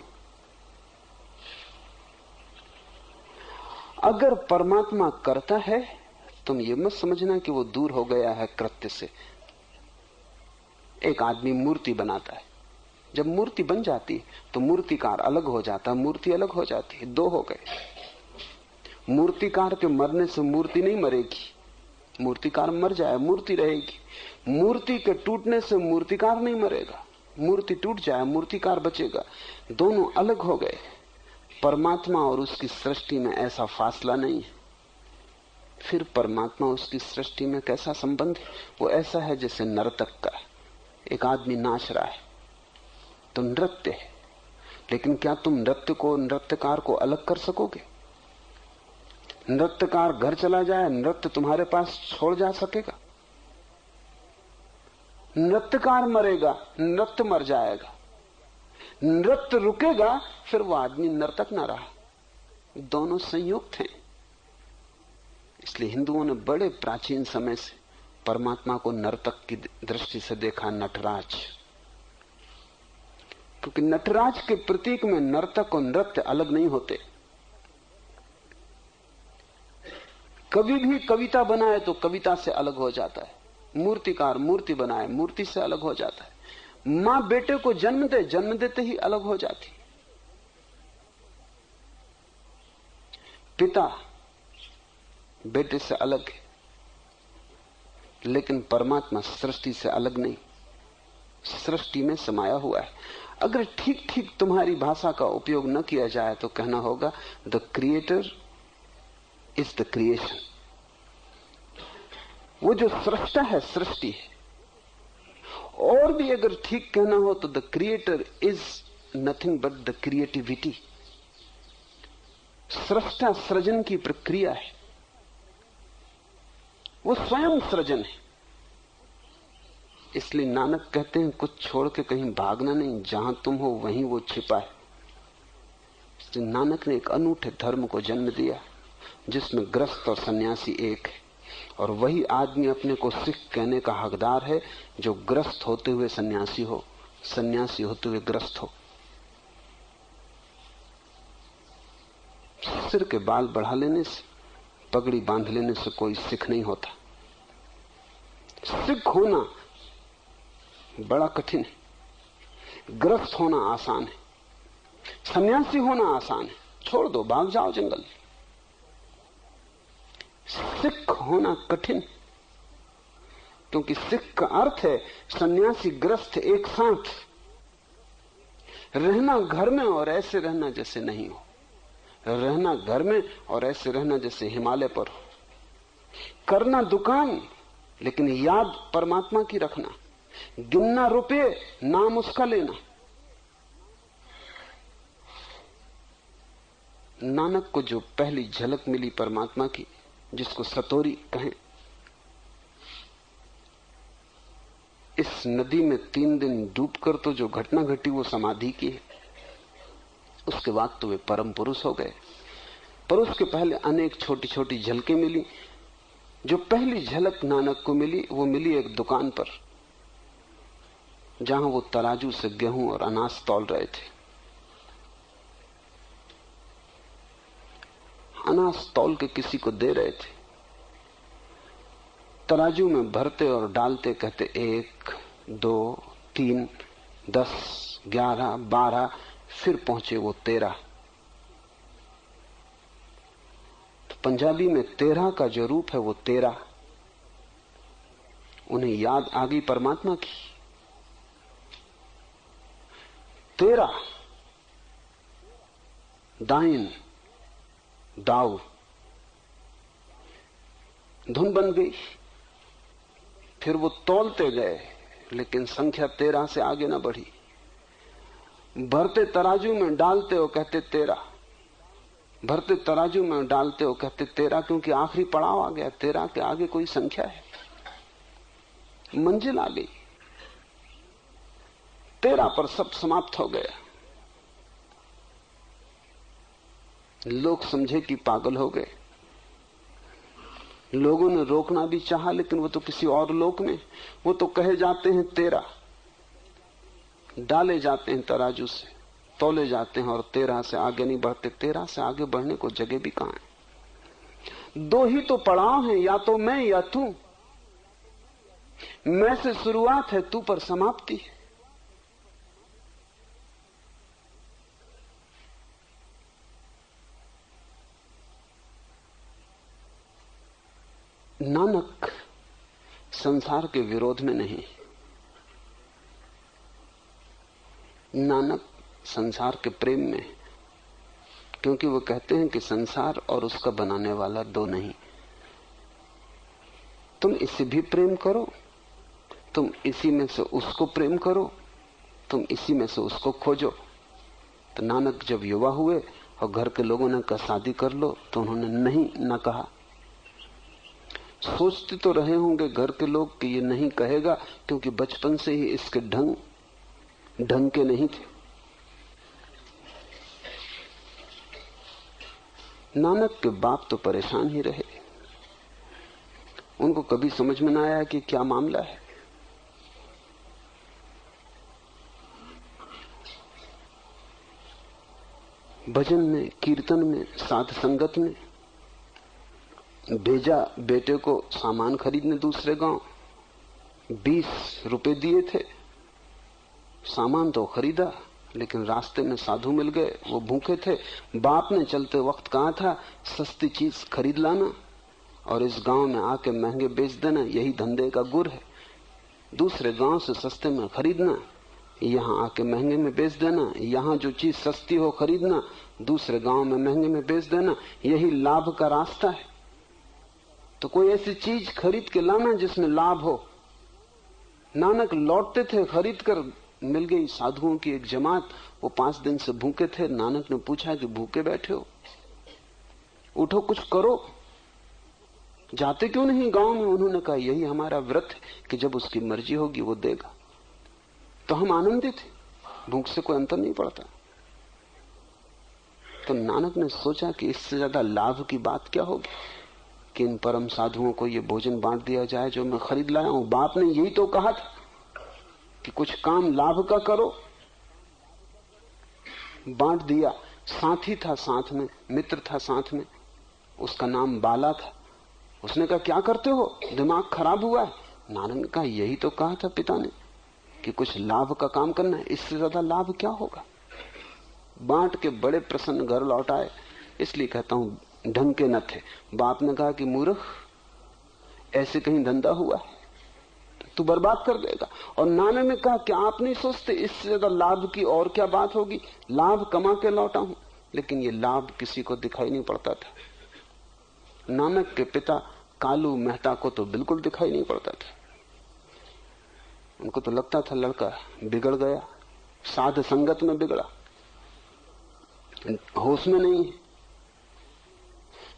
अगर परमात्मा करता है, तुम ये मत समझना कि वो दूर हो गया है कृत्य से। एक आदमी मूर्ति बनाता है, जब मूर्ति बन जाती तो मूर्तिकार अलग हो जाता है, मूर्ति अलग हो जाती है, दो हो गए। मूर्तिकार के मरने से मूर्ति नहीं मरेगी, मूर्तिकार मर जाए मूर्ति रहेगी। मूर्ति के टूटने से मूर्तिकार नहीं मरेगा, मूर्ति टूट जाए मूर्तिकार बचेगा, दोनों अलग हो गए। परमात्मा और उसकी सृष्टि में ऐसा फासला नहीं है। फिर परमात्मा उसकी सृष्टि में कैसा संबंध है? वो ऐसा है जैसे नर्तक का। एक आदमी नाच रहा है तो नृत्य है, लेकिन क्या तुम नृत्य को, नृत्यकार को अलग कर सकोगे? नृत्यकार घर चला जाए, नृत्य तुम्हारे पास छोड़ जा सकेगा? नृत्यकार मरेगा, नृत्य मर जाएगा। नृत्य रुकेगा, फिर वो आदमी नर्तक ना रहा। दोनों संयुक्त हैं। इसलिए हिंदुओं ने बड़े प्राचीन समय से परमात्मा को नर्तक की दृष्टि से देखा, नटराज। क्योंकि नटराज के प्रतीक में नर्तक और नृत्य अलग नहीं होते। कभी भी कविता बनाए तो कविता से अलग हो जाता है, मूर्तिकार मूर्ति बनाए मूर्ति से अलग हो जाता है। मां बेटे को जन्म दे, जन्म देते ही अलग हो जाती। पिता बेटे से अलग है, लेकिन परमात्मा सृष्टि से अलग नहीं, सृष्टि में समाया हुआ है। अगर ठीक ठीक तुम्हारी भाषा का उपयोग न किया जाए तो कहना होगा the creator is the creation. वो जो सृष्टा है सृष्टि है। और भी अगर ठीक कहना हो तो the creator is nothing but the creativity. सृष्टा सृजन की प्रक्रिया है, वो स्वयं सृजन है। इसलिए नानक कहते हैं कुछ छोड़ के कहीं भागना नहीं, जहां तुम हो वहीं वो छिपा है। इसलिए नानक ने एक अनूठे धर्म को जन्म दिया जिसमें गृहस्थ और सन्यासी एक है, और वही आदमी अपने को सिख कहने का हकदार है जो ग्रस्त होते हुए सन्यासी हो, सन्यासी होते हुए ग्रस्त हो। सिर के बाल बढ़ा लेने से, पगड़ी बांध लेने से कोई सिख नहीं होता। सिख होना बड़ा कठिन है, ग्रस्त होना आसान है, सन्यासी होना आसान है। छोड़ दो, भाग जाओ जंगल। सिख होना कठिन, क्योंकि सिख का अर्थ है सन्यासी ग्रस्त एक साथ रहना, घर में और ऐसे रहना जैसे नहीं हो, रहना घर में और ऐसे रहना जैसे हिमालय पर हो, करना दुकान लेकिन याद परमात्मा की रखना, गिनना रुपए नाम उसका लेना। नानक को जो पहली झलक मिली परमात्मा की, जिसको सतोरी कहें, इस नदी में 3 दिन डूबकर तो जो घटना घटी वो समाधि की है। उसके बाद तो वे परम पुरुष हो गए, पर उसके पहले अनेक छोटी छोटी झलकें मिली। जो पहली झलक नानक को मिली वो मिली एक दुकान पर, जहां वो तराजू से गेहूं और अनाज तौल रहे थे। अनाज तौल के किसी को दे रहे थे, तराजू में भरते और डालते, कहते 1 2 3 10 11 12, फिर पहुंचे वो 13। तो पंजाबी में 13 का जो रूप है वो 13। उन्हें याद आ गई परमात्मा की। 13 दाइन दाऊ, धुन बन गई। फिर वो तौलते गए, लेकिन संख्या 13 से आगे ना बढ़ी। भरते तराजू में डालते हो कहते 13, भरते तराजू में डालते हो कहते 13, क्योंकि आखिरी पड़ाव आ गया। 13 के आगे कोई संख्या है, मंजिल आ गई। 13 पर सब समाप्त हो गया। लोग समझे कि पागल हो गए। लोगों ने रोकना भी चाहा, लेकिन वो तो किसी और लोक में, वो तो कहे जाते हैं 13, डाले जाते हैं तराजू से, तौले जाते हैं और 13 से आगे नहीं बढ़ते। 13 से आगे बढ़ने को जगह भी कहां है। दो ही तो पड़ाव हैं, या तो मैं या तू। मैं से शुरुआत है, तू पर समाप्ति है। नानक संसार के विरोध में नहीं, नानक संसार के प्रेम में है। क्योंकि वो कहते हैं कि संसार और उसका बनाने वाला दो नहीं। तुम इसे भी प्रेम करो, तुम इसी में से उसको प्रेम करो, तुम इसी में से उसको खोजो। तो नानक जब युवा हुए और घर के लोगों ने कहा शादी कर लो, तो उन्होंने नहीं न कहा। सोचते तो रहे होंगे घर के लोग कि ये नहीं कहेगा, क्योंकि बचपन से ही इसके ढंग के नहीं थे। नानक के बाप तो परेशान ही रहे। उनको कभी समझ में ना आया कि क्या मामला है। भजन में, कीर्तन में, साध संगत में भेजा बेटे को सामान खरीदने दूसरे गांव। 20 रुपए दिए थे, सामान तो खरीदा, लेकिन रास्ते में साधु मिल गए, वो भूखे थे। बाप ने चलते वक्त कहा था सस्ती चीज खरीद लाना और इस गांव में आके महंगे बेच देना, यही धंधे का गुर है। दूसरे गांव से सस्ते में खरीदना, यहां आके महंगे में बेच देना। यहां जो चीज सस्ती हो खरीदना, दूसरे गांव में महंगे में बेच देना, यही लाभ का रास्ता है। तो कोई ऐसी चीज खरीद के लाना जिसमें लाभ हो। नानक लौटते थे, खरीद कर मिल गई साधुओं की एक जमात। वो 5 दिन से भूखे थे। नानक ने पूछा कि भूखे बैठे हो, उठो कुछ करो, जाते क्यों नहीं गांव में? उन्होंने कहा यही हमारा व्रत है कि जब उसकी मर्जी होगी वो देगा। तो हम आनंदित थे, भूख से कोई अंतर नहीं पड़ता। तो नानक ने सोचा कि इससे ज्यादा लाभ की बात क्या होगी कि इन परम साधुओं को ये भोजन बांट दिया जाए जो मैं खरीद लाया हूं। बाप ने यही तो कहा था कि कुछ काम लाभ का करो। बांट दिया। साथी था साथ में, मित्र था साथ में, उसका नाम बाला था। उसने कहा क्या करते हो, दिमाग खराब हुआ है? नानक ने कहा यही तो कहा था पिता ने कि कुछ लाभ का काम करना है, इससे ज्यादा लाभ क्या होगा। बांट के बड़े प्रसन्न घर लौट आए। इसलिए कहता हूं ढंग के न थे। बाप ने कहा कि मूर्ख, ऐसे कहीं धंधा हुआ है, तू बर्बाद कर देगा। और नानक ने कहा कि आप नहीं सोचते इससे ज्यादा लाभ की और क्या बात होगी। लाभ कमा के लौटा हूं, लेकिन ये लाभ किसी को दिखाई नहीं पड़ता था। नानक के पिता कालू मेहता को तो बिल्कुल दिखाई नहीं पड़ता था। उनको तो लगता था लड़का बिगड़ गया, साध संगत में बिगड़ा, होश में नहीं।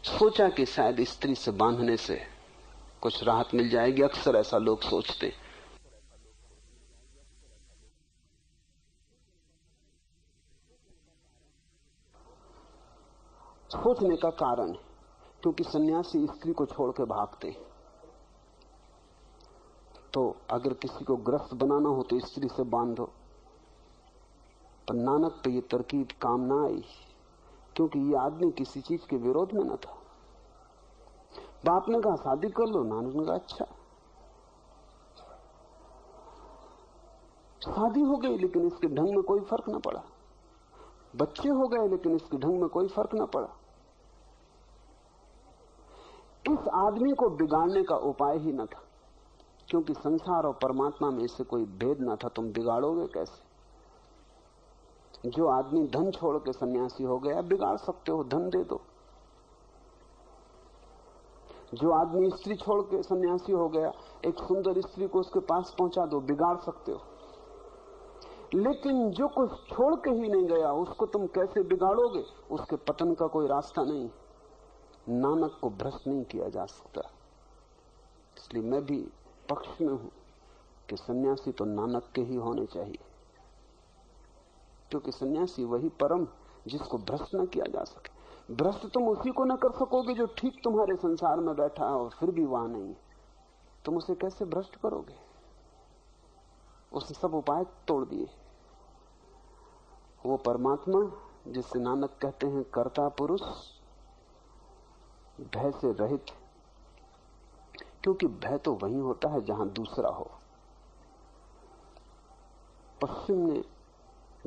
सोचा कि शायद स्त्री से बांधने से कुछ राहत मिल जाएगी। अक्सर ऐसा लोग सोचते। सोचने का कारण है क्योंकि सन्यासी स्त्री को छोड़ के भागते। तो अगर किसी को ग्रस्त बनाना हो तो स्त्री से बांधो। पर नानक पे ये तरकीब काम ना आई, क्योंकि ये आदमी किसी चीज के विरोध में न था। बाप ने कहा शादी कर लो। नानक ने कहा अच्छा। शादी हो गई, लेकिन इसके ढंग में कोई फर्क न पड़ा। बच्चे हो गए, लेकिन इसके ढंग में कोई फर्क न पड़ा। इस आदमी को बिगाड़ने का उपाय ही न था, क्योंकि संसार और परमात्मा में इससे कोई भेद न था। तुम बिगाड़ोगे कैसे? जो आदमी धन छोड़ के सन्यासी हो गया, बिगाड़ सकते हो, धन दे दो। जो आदमी स्त्री छोड़ के सन्यासी हो गया, एक सुंदर स्त्री को उसके पास पहुंचा दो, बिगाड़ सकते हो। लेकिन जो कुछ छोड़ के ही नहीं गया, उसको तुम कैसे बिगाड़ोगे? उसके पतन का कोई रास्ता नहीं। नानक को भ्रष्ट नहीं किया जा सकता। इसलिए मैं भी पक्ष में हूं कि सन्यासी तो नानक के ही होने चाहिए, क्योंकि सन्यासी वही परम जिसको भ्रष्ट न किया जा सके। भ्रष्ट तुम उसी को न कर सकोगे जो ठीक तुम्हारे संसार में बैठा है और फिर भी वहां नहीं। तुम उसे कैसे भ्रष्ट करोगे? उसने सब उपाय तोड़ दिए। वो परमात्मा जिसे नानक कहते हैं कर्ता पुरुष, भय से रहित, क्योंकि भय तो वहीं होता है जहां दूसरा हो। पश्चिम ने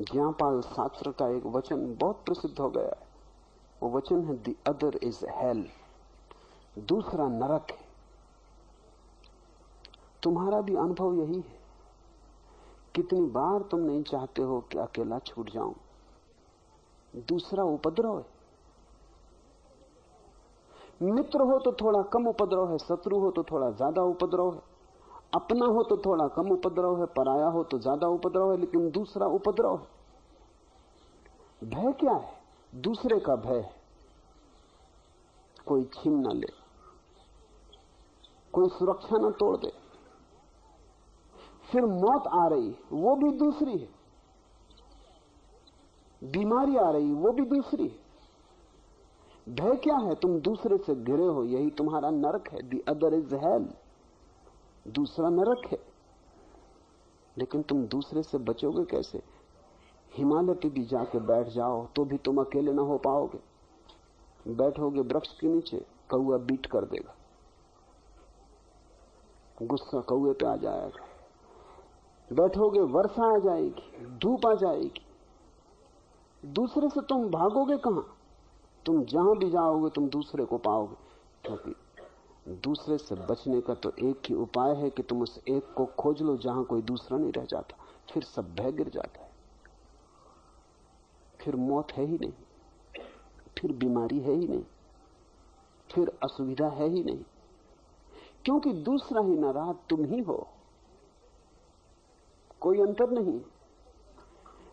ज्ञापाल शास्त्र का एक वचन बहुत प्रसिद्ध हो गया है। वो वचन है द अदर इज हेल, दूसरा नरक है। तुम्हारा भी अनुभव यही है। कितनी बार तुम नहीं चाहते हो कि अकेला छूट जाऊं, दूसरा उपद्रव है। मित्र हो तो थोड़ा कम उपद्रव है, शत्रु हो तो थोड़ा ज्यादा उपद्रव है, अपना हो तो थोड़ा कम उपद्रव है, पराया हो तो ज्यादा उपद्रव है, लेकिन दूसरा उपद्रव है। भय क्या है? दूसरे का भय है। कोई छीन न ले, कोई सुरक्षा न तोड़ दे। फिर मौत आ रही, वो भी दूसरी है। बीमारी आ रही, वो भी दूसरी है। भय क्या है? तुम दूसरे से घिरे हो, यही तुम्हारा नरक है। द अदर इज हेल, दूसरा नरक है। लेकिन तुम दूसरे से बचोगे कैसे? हिमालय पे भी जाके बैठ जाओ तो भी तुम अकेले ना हो पाओगे। बैठोगे वृक्ष के नीचे, कौआ बीट कर देगा, गुस्सा कौए पे आ जाएगा। बैठोगे, वर्षा आ जाएगी, धूप आ जाएगी, दूसरे से तुम भागोगे कहां? तुम जहां भी जाओगे तुम दूसरे को पाओगे। क्योंकि दूसरे से बचने का तो एक ही उपाय है कि तुम उस एक को खोज लो जहां कोई दूसरा नहीं रह जाता। फिर सब भय गिर जाता है, फिर मौत है ही नहीं, फिर बीमारी है ही नहीं, फिर असुविधा है ही नहीं, क्योंकि दूसरा ही न रहा, तुम ही हो। कोई अंतर नहीं।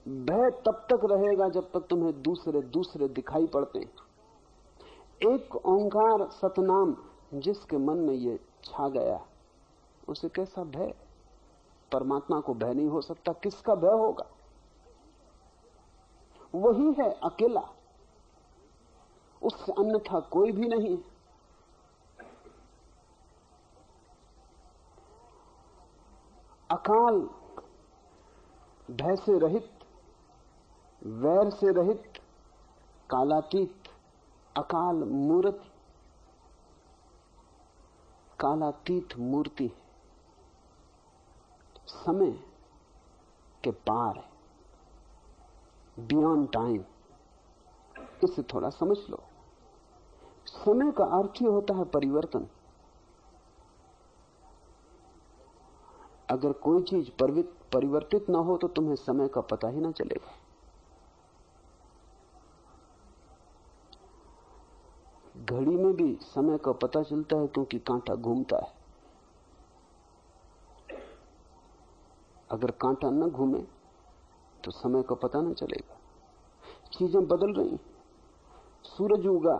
भय तब तक रहेगा जब तक तुम्हें दूसरे दिखाई पड़ते हैं। एक ओंकार सतनाम जिसके मन में ये छा गया, उसे कैसा भय? परमात्मा को भय नहीं हो सकता, किसका भय होगा? वही है अकेला, उससे अन्यथा कोई भी नहीं। अकाल, भय से रहित, वैर से रहित, कालातीत, अकाल मूर्ति, कालातीत मूर्ति समय के पार है, बियॉन्ड टाइम। इसे थोड़ा समझ लो। समय का अर्थ ही होता है परिवर्तन। अगर कोई चीज परिवर्तित ना हो तो तुम्हें समय का पता ही ना चलेगा। घड़ी में भी समय का पता चलता है क्योंकि कांटा घूमता है। अगर कांटा न घूमे तो समय का पता न चलेगा। चीजें बदल रही, सूरज उगा,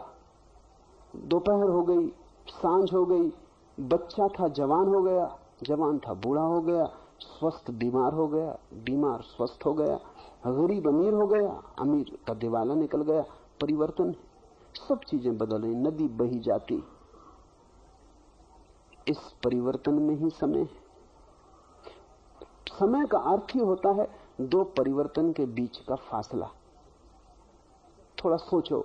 दोपहर हो गई, सांझ हो गई, बच्चा था जवान हो गया, जवान था बूढ़ा हो गया, स्वस्थ बीमार हो गया, बीमार स्वस्थ हो गया, गरीब अमीर हो गया, अमीर का दिवाला निकल गया। परिवर्तन है, सब चीजें बदल रही, नदी बही जाती। इस परिवर्तन में ही समय है। समय का अर्थ ही होता है दो परिवर्तन के बीच का फासला। थोड़ा सोचो,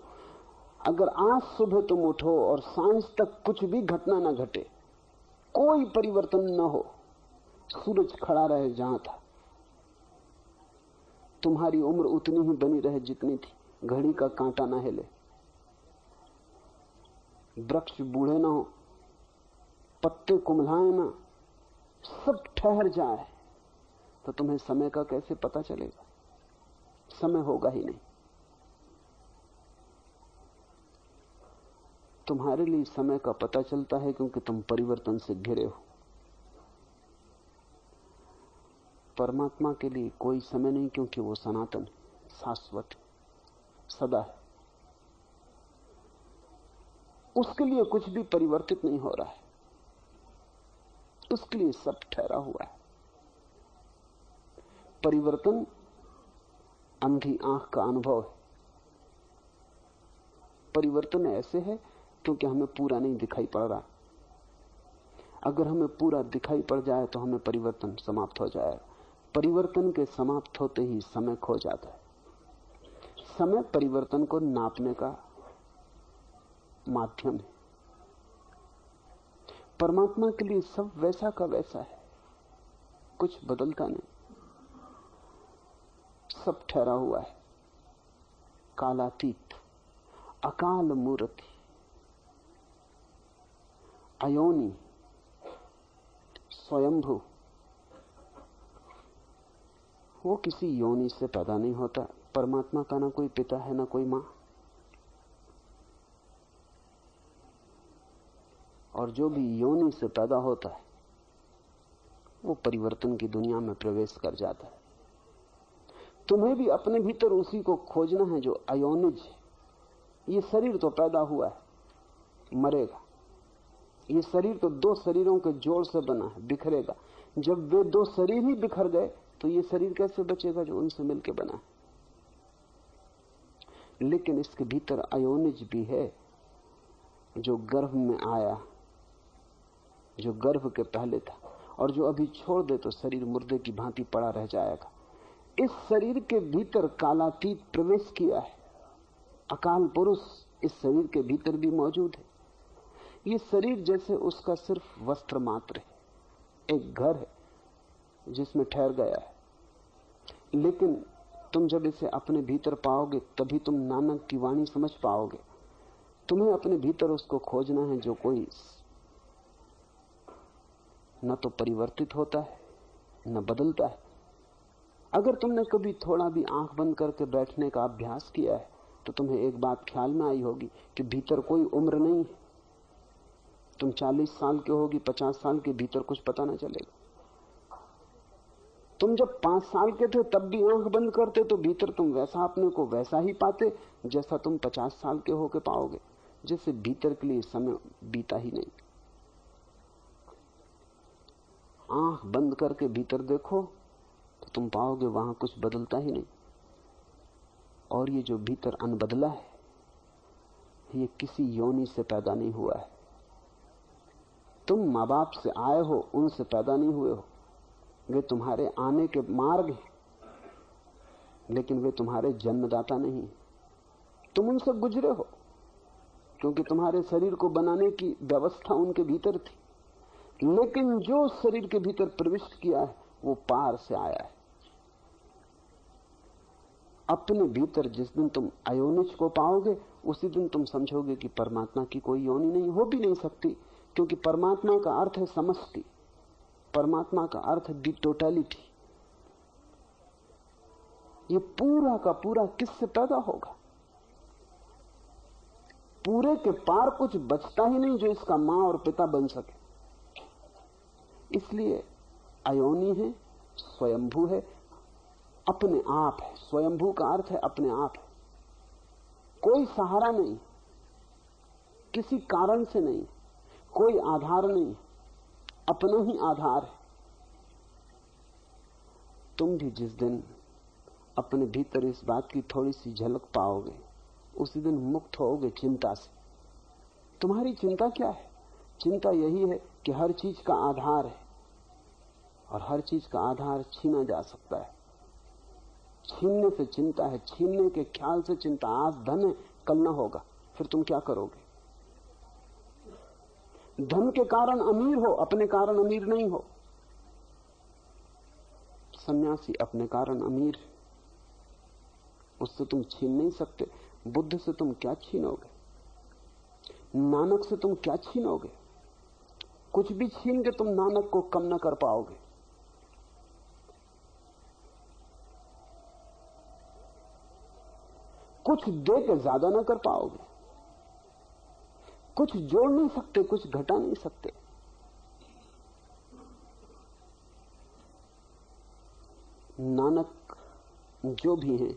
अगर आज सुबह तुम उठो और सांझ तक कुछ भी घटना ना घटे, कोई परिवर्तन ना हो, सूरज खड़ा रहे जहां था, तुम्हारी उम्र उतनी ही बनी रहे जितनी थी, घड़ी का कांटा ना हिले, वृक्ष बूढ़े ना हो, पत्ते कुम्हलाए ना, सब ठहर जाए, तो तुम्हें समय का कैसे पता चलेगा? समय होगा ही नहीं। तुम्हारे लिए समय का पता चलता है क्योंकि तुम परिवर्तन से घिरे हो। परमात्मा के लिए कोई समय नहीं, क्योंकि वो सनातन, शाश्वत, सदा है। उसके लिए कुछ भी परिवर्तित नहीं हो रहा है, उसके लिए सब ठहरा हुआ है। परिवर्तन अंधी आंख का अनुभव है। परिवर्तन ऐसे है क्योंकि हमें पूरा नहीं दिखाई पड़ रहा। अगर हमें पूरा दिखाई पड़ जाए तो हमें परिवर्तन समाप्त हो जाएगा। परिवर्तन के समाप्त होते ही समय खो जाता है। समय परिवर्तन को नापने का माध्यम है। परमात्मा के लिए सब वैसा का वैसा है, कुछ बदलता नहीं, सब ठहरा हुआ है। कालातीत, अकाल मूर्ति, अयोनी, स्वयंभू। वो किसी योनि से पैदा नहीं होता। परमात्मा का ना कोई पिता है ना कोई मां, और जो भी योनि से पैदा होता है वो परिवर्तन की दुनिया में प्रवेश कर जाता है। तुम्हें भी अपने भीतर उसी को खोजना है जो अयोनिज है। ये शरीर तो पैदा हुआ है, मरेगा। ये शरीर तो दो शरीरों के जोड़ से बना है, बिखरेगा। जब वे दो शरीर ही बिखर गए तो ये शरीर कैसे बचेगा जो उनसे मिलकर बना है? लेकिन इसके भीतर अयोनिज भी है, जो गर्भ में आया, जो गर्भ के पहले था, और जो अभी छोड़ दे तो शरीर मुर्दे की भांति पड़ा रह जाएगा। इस शरीर के भीतर कालातीत प्रवेश किया है। अकाल पुरुष इस शरीर के भीतर भी मौजूद है। ये शरीर जैसे उसका सिर्फ वस्त्र मात्र है, एक घर है जिसमें ठहर गया है। लेकिन तुम जब इसे अपने भीतर पाओगे तभी तुम नानक की वाणी समझ पाओगे। तुम्हें अपने भीतर उसको खोजना है जो कोई न तो परिवर्तित होता है न बदलता है। अगर तुमने कभी थोड़ा भी आंख बंद करके बैठने का अभ्यास किया है तो तुम्हें एक बात ख्याल में आई होगी कि भीतर कोई उम्र नहीं है। तुम 40 साल के होगी, 50 साल के, भीतर कुछ पता ना चलेगा। तुम जब 5 साल के थे तब भी आंख बंद करते तो भीतर तुम वैसा अपने को वैसा ही पाते जैसा तुम 50 साल के होके पाओगे। जैसे भीतर के लिए समय बीता ही नहीं। आंख बंद करके भीतर देखो तो तुम पाओगे वहां कुछ बदलता ही नहीं। और ये जो भीतर अनबदला है ये किसी योनि से पैदा नहीं हुआ है। तुम माँ बाप से आए हो, उनसे पैदा नहीं हुए हो। वे तुम्हारे आने के मार्ग हैं, लेकिन वे तुम्हारे जन्मदाता नहीं। तुम उनसे गुजरे हो क्योंकि तुम्हारे शरीर को बनाने की व्यवस्था उनके भीतर थी। लेकिन जो शरीर के भीतर प्रविष्ट किया है वो पार से आया है। अपने भीतर जिस दिन तुम अयोनिज को पाओगे उसी दिन तुम समझोगे कि परमात्मा की कोई योनि नहीं, हो भी नहीं सकती, क्योंकि परमात्मा का अर्थ है समष्टि। परमात्मा का अर्थ है दी टोटलिटी। ये पूरा का पूरा किससे पैदा होगा? पूरे के पार कुछ बचता ही नहीं जो इसका मां और पिता बन सके। इसलिए अयोनि है, स्वयंभू है, अपने आप है। स्वयंभू का अर्थ है अपने आप है। कोई सहारा नहीं, किसी कारण से नहीं, कोई आधार नहीं, अपना ही आधार है। तुम भी जिस दिन अपने भीतर इस बात की थोड़ी सी झलक पाओगे उसी दिन मुक्त होगे चिंता से। तुम्हारी चिंता क्या है? चिंता यही है कि हर चीज का आधार है और हर चीज का आधार छीना जा सकता है। छीनने से चिंता है, छीनने के ख्याल से चिंता। आज धन है, कल ना होगा, फिर तुम क्या करोगे? धन के कारण अमीर हो, अपने कारण अमीर नहीं हो। सन्यासी अपने कारण अमीर, उससे तुम छीन नहीं सकते। बुद्ध से तुम क्या छीनोगे? नानक से तुम क्या छीनोगे? कुछ भी छीन के तुम नानक को कम न कर पाओगे। कुछ दे के ज्यादा ना कर पाओगे। कुछ जोड़ नहीं सकते, कुछ घटा नहीं सकते। नानक जो भी हैं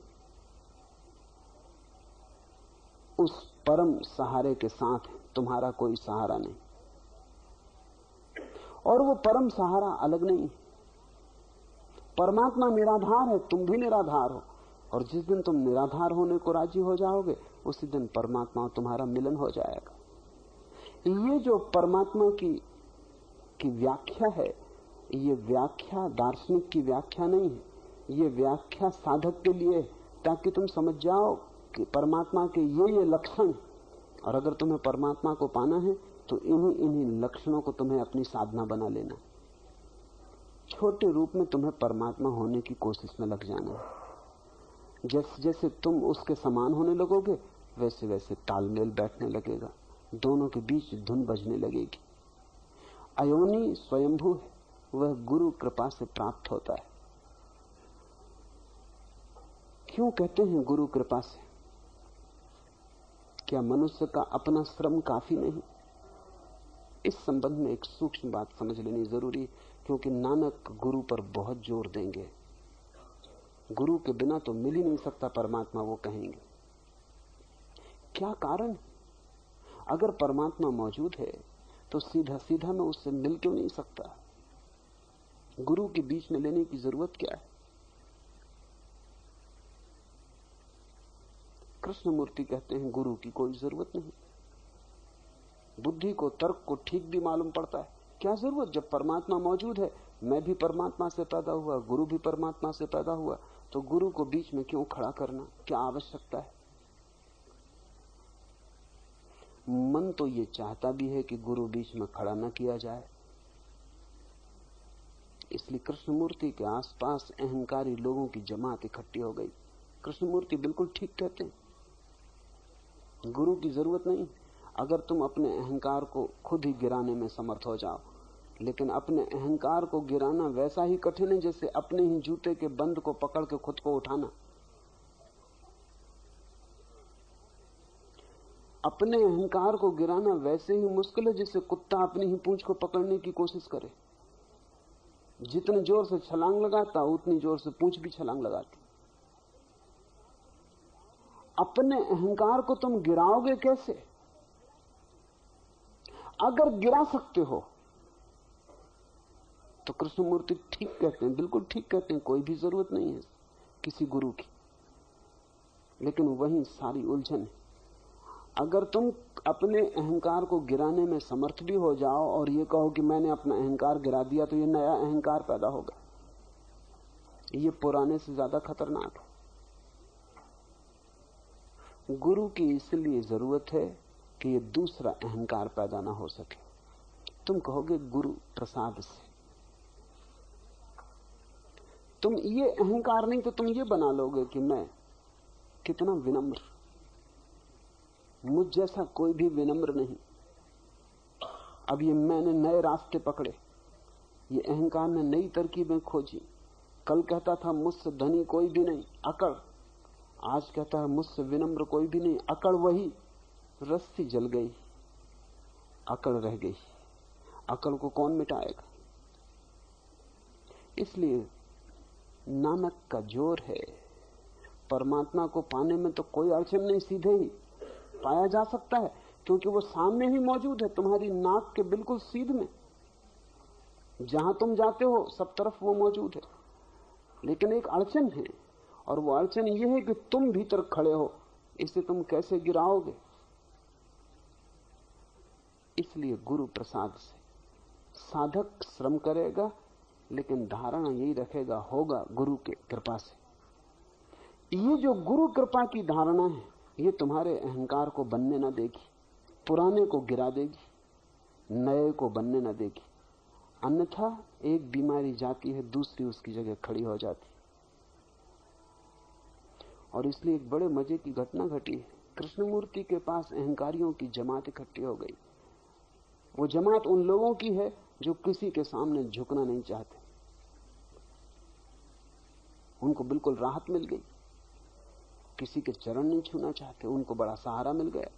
उस परम सहारे के साथ है, तुम्हारा कोई सहारा नहीं। और वो परम सहारा अलग नहीं। परमात्मा निराधार है, तुम भी निराधार हो। और जिस दिन तुम निराधार होने को राजी हो जाओगे उसी दिन परमात्मा और तुम्हारा मिलन हो जाएगा। ये जो परमात्मा की व्याख्या है, ये व्याख्या दार्शनिक की व्याख्या नहीं है। ये व्याख्या साधक के लिए, ताकि तुम समझ जाओ कि परमात्मा के ये लक्षण। और अगर तुम्हें परमात्मा को पाना है तो इन्हीं लक्षणों को तुम्हें अपनी साधना बना लेना। छोटे रूप में तुम्हें परमात्मा होने की कोशिश में लग जाना है। जैसे जैसे तुम उसके समान होने लगोगे वैसे वैसे तालमेल बैठने लगेगा, दोनों के बीच धुन बजने लगेगी। अयोनी स्वयंभू है, वह गुरु कृपा से प्राप्त होता है। क्यों कहते हैं गुरु कृपा से? क्या मनुष्य का अपना श्रम काफी नहीं? इस संबंध में एक सूक्ष्म बात समझ लेनी जरूरी है, क्योंकि नानक गुरु पर बहुत जोर देंगे। गुरु के बिना तो मिल ही नहीं सकता परमात्मा, वो कहेंगे। क्या कारण? अगर परमात्मा मौजूद है तो सीधा सीधा मैं उससे मिल क्यों नहीं सकता? गुरु के बीच में लेने की जरूरत क्या है? कृष्णमूर्ति कहते हैं गुरु की कोई जरूरत नहीं। बुद्धि को, तर्क को ठीक भी मालूम पड़ता है, क्या जरूरत? जब परमात्मा मौजूद है, मैं भी परमात्मा से पैदा हुआ, गुरु भी परमात्मा से पैदा हुआ, तो गुरु को बीच में क्यों खड़ा करना? क्या आवश्यकता है? मन तो ये चाहता भी है कि गुरु बीच में खड़ा न किया जाए, इसलिए कृष्णमूर्ति के आसपास अहंकारी लोगों की जमात इकट्ठी हो गई। कृष्णमूर्ति बिल्कुल ठीक कहते हैं, गुरु की जरूरत नहीं। अगर तुम अपने अहंकार को खुद ही गिराने में समर्थ हो जाओ, लेकिन अपने अहंकार को गिराना वैसा ही कठिन है जैसे अपने ही जूते के बंद को पकड़ के खुद को उठाना। अपने अहंकार को गिराना वैसे ही मुश्किल है जैसे कुत्ता अपनी ही पूंछ को पकड़ने की कोशिश करे। जितने जोर से छलांग लगाता उतनी जोर से पूंछ भी छलांग लगाती। अपने अहंकार को तुम गिराओगे कैसे? अगर गिरा सकते हो तो कृष्णमूर्ति ठीक कहते हैं, बिल्कुल ठीक कहते हैं, कोई भी जरूरत नहीं है किसी गुरु की। लेकिन वहीं सारी उलझन है। अगर तुम अपने अहंकार को गिराने में समर्थ भी हो जाओ और ये कहो कि मैंने अपना अहंकार गिरा दिया, तो ये नया अहंकार पैदा होगा। ये पुराने से ज्यादा खतरनाक है। गुरु की इसलिए जरूरत है कि ये दूसरा अहंकार पैदा ना हो सके। तुम कहोगे गुरु प्रसाद से, तुम ये अहंकार नहीं तो तुम ये बना लोगे कि मैं कितना विनम्र, मुझ जैसा कोई भी विनम्र नहीं। अब ये मैंने नए रास्ते पकड़े, ये अहंकार ने नई तरकीबें खोजी। कल कहता था मुझसे धनी कोई भी नहीं, अकड़। आज कहता है मुझसे विनम्र कोई भी नहीं, अकड़। वही रस्सी जल गई, अकड़ रह गई। अकड़ को कौन मिटाएगा? इसलिए नानक का जोर है, परमात्मा को पाने में तो कोई अड़चन नहीं, सीधे ही पाया जा सकता है, क्योंकि वो सामने ही मौजूद है, तुम्हारी नाक के बिल्कुल सीध में। जहां तुम जाते हो सब तरफ वो मौजूद है। लेकिन एक अड़चन है, और वो अड़चन ये है कि तुम भीतर खड़े हो, इसे तुम कैसे गिराओगे? इसलिए गुरु प्रसाद से साधक श्रम करेगा, लेकिन धारणा यही रखेगा, होगा गुरु के कृपा से। ये जो गुरु कृपा की धारणा है, ये तुम्हारे अहंकार को बनने न देगी, पुराने को गिरा देगी, नए को बनने न देगी। अन्यथा एक बीमारी जाती है, दूसरी उसकी जगह खड़ी हो जाती। और इसलिए एक बड़े मजे की घटना घटी। कृष्णमूर्ति के पास अहंकारियों की जमात इकट्ठी हो गई। वो जमात उन लोगों की है जो किसी के सामने झुकना नहीं चाहते। उनको बिल्कुल राहत मिल गई, किसी के चरण नहीं छूना चाहते, उनको बड़ा सहारा मिल गया।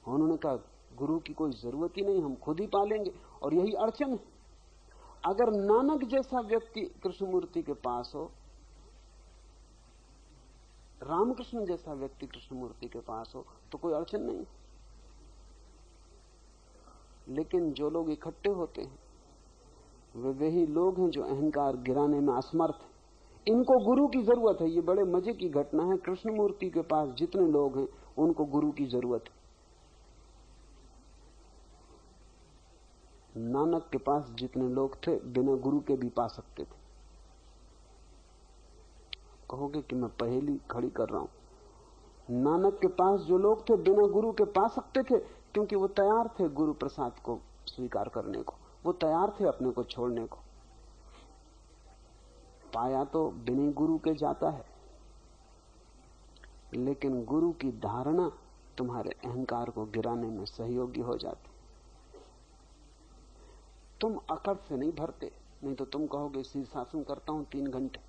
उन्होंने कहा गुरु की कोई जरूरत ही नहीं, हम खुद ही पालेंगे। और यही अड़चन है। अगर नानक जैसा व्यक्ति कृष्णमूर्ति के पास हो, रामकृष्ण जैसा व्यक्ति कृष्णमूर्ति के पास हो, तो कोई अड़चन नहीं। लेकिन जो लोग इकट्ठे होते हैं वे वही लोग हैं जो अहंकार गिराने में असमर्थ हैं। इनको गुरु की जरूरत है। ये बड़े मजे की घटना है। कृष्णमूर्ति के पास जितने लोग हैं उनको गुरु की जरूरत है। नानक के पास जितने लोग थे बिना गुरु के भी पा सकते थे। कहोगे कि मैं पहेली खड़ी कर रहा हूं, नानक के पास जो लोग थे बिना गुरु के पा सकते थे, क्योंकि वो तैयार थे गुरु प्रसाद को स्वीकार करने को, वो तैयार थे अपने को छोड़ने को। पाया तो बिना गुरु के जाता है, लेकिन गुरु की धारणा तुम्हारे अहंकार को गिराने में सहयोगी हो जाती। तुम अकड़ से नहीं भरते, नहीं तो तुम कहोगे शीर्षासन करता हूं 3 घंटे,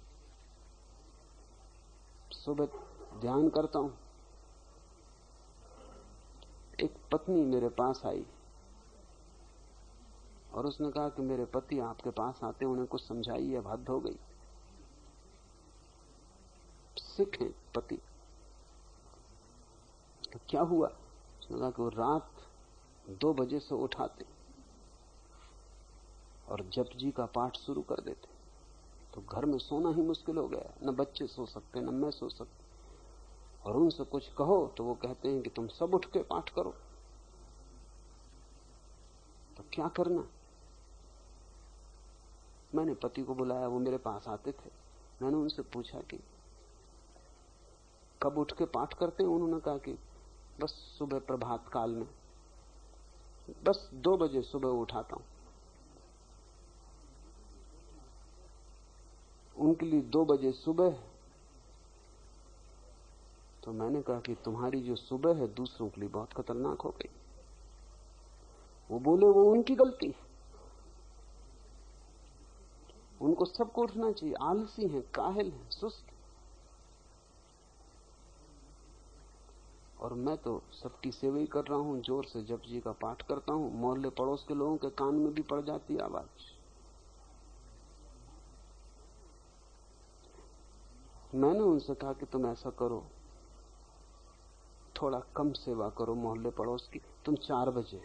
सुबह ध्यान करता हूं। एक पत्नी मेरे पास आई और उसने कहा कि मेरे पति आपके पास आते, उन्हें कुछ समझाइए, अब हद हो गई। सिख हैं पति। तो क्या हुआ? उसने कहा कि वो रात 2 बजे से उठाते और जप जी का पाठ शुरू कर देते, तो घर में सोना ही मुश्किल हो गया। न बच्चे सो सकते, न मैं सो सकती। और उनसे कुछ कहो तो वो कहते हैं कि तुम सब उठ के पाठ करो। तो क्या करना? मैंने पति को बुलाया, वो मेरे पास आते थे। मैंने उनसे पूछा कि कब उठ के पाठ करते हैं? उन्होंने कहा कि बस सुबह प्रभात काल में, बस 2 बजे सुबह उठाता हूं। उनके लिए 2 बजे सुबह। तो मैंने कहा कि तुम्हारी जो सुबह है दूसरों के लिए बहुत खतरनाक हो गई। वो बोले वो उनकी गलती, उनको सबको उठना चाहिए, आलसी हैं, काहिल हैं, सुस्त। और मैं तो सबकी सेवा ही कर रहा हूं, जोर से जप जी का पाठ करता हूं, मोहल्ले पड़ोस के लोगों के कान में भी पड़ जाती आवाज। मैंने उनसे कहा कि तुम ऐसा करो, थोड़ा कम सेवा करो मोहल्ले पड़ोस की, तुम 4 बजे,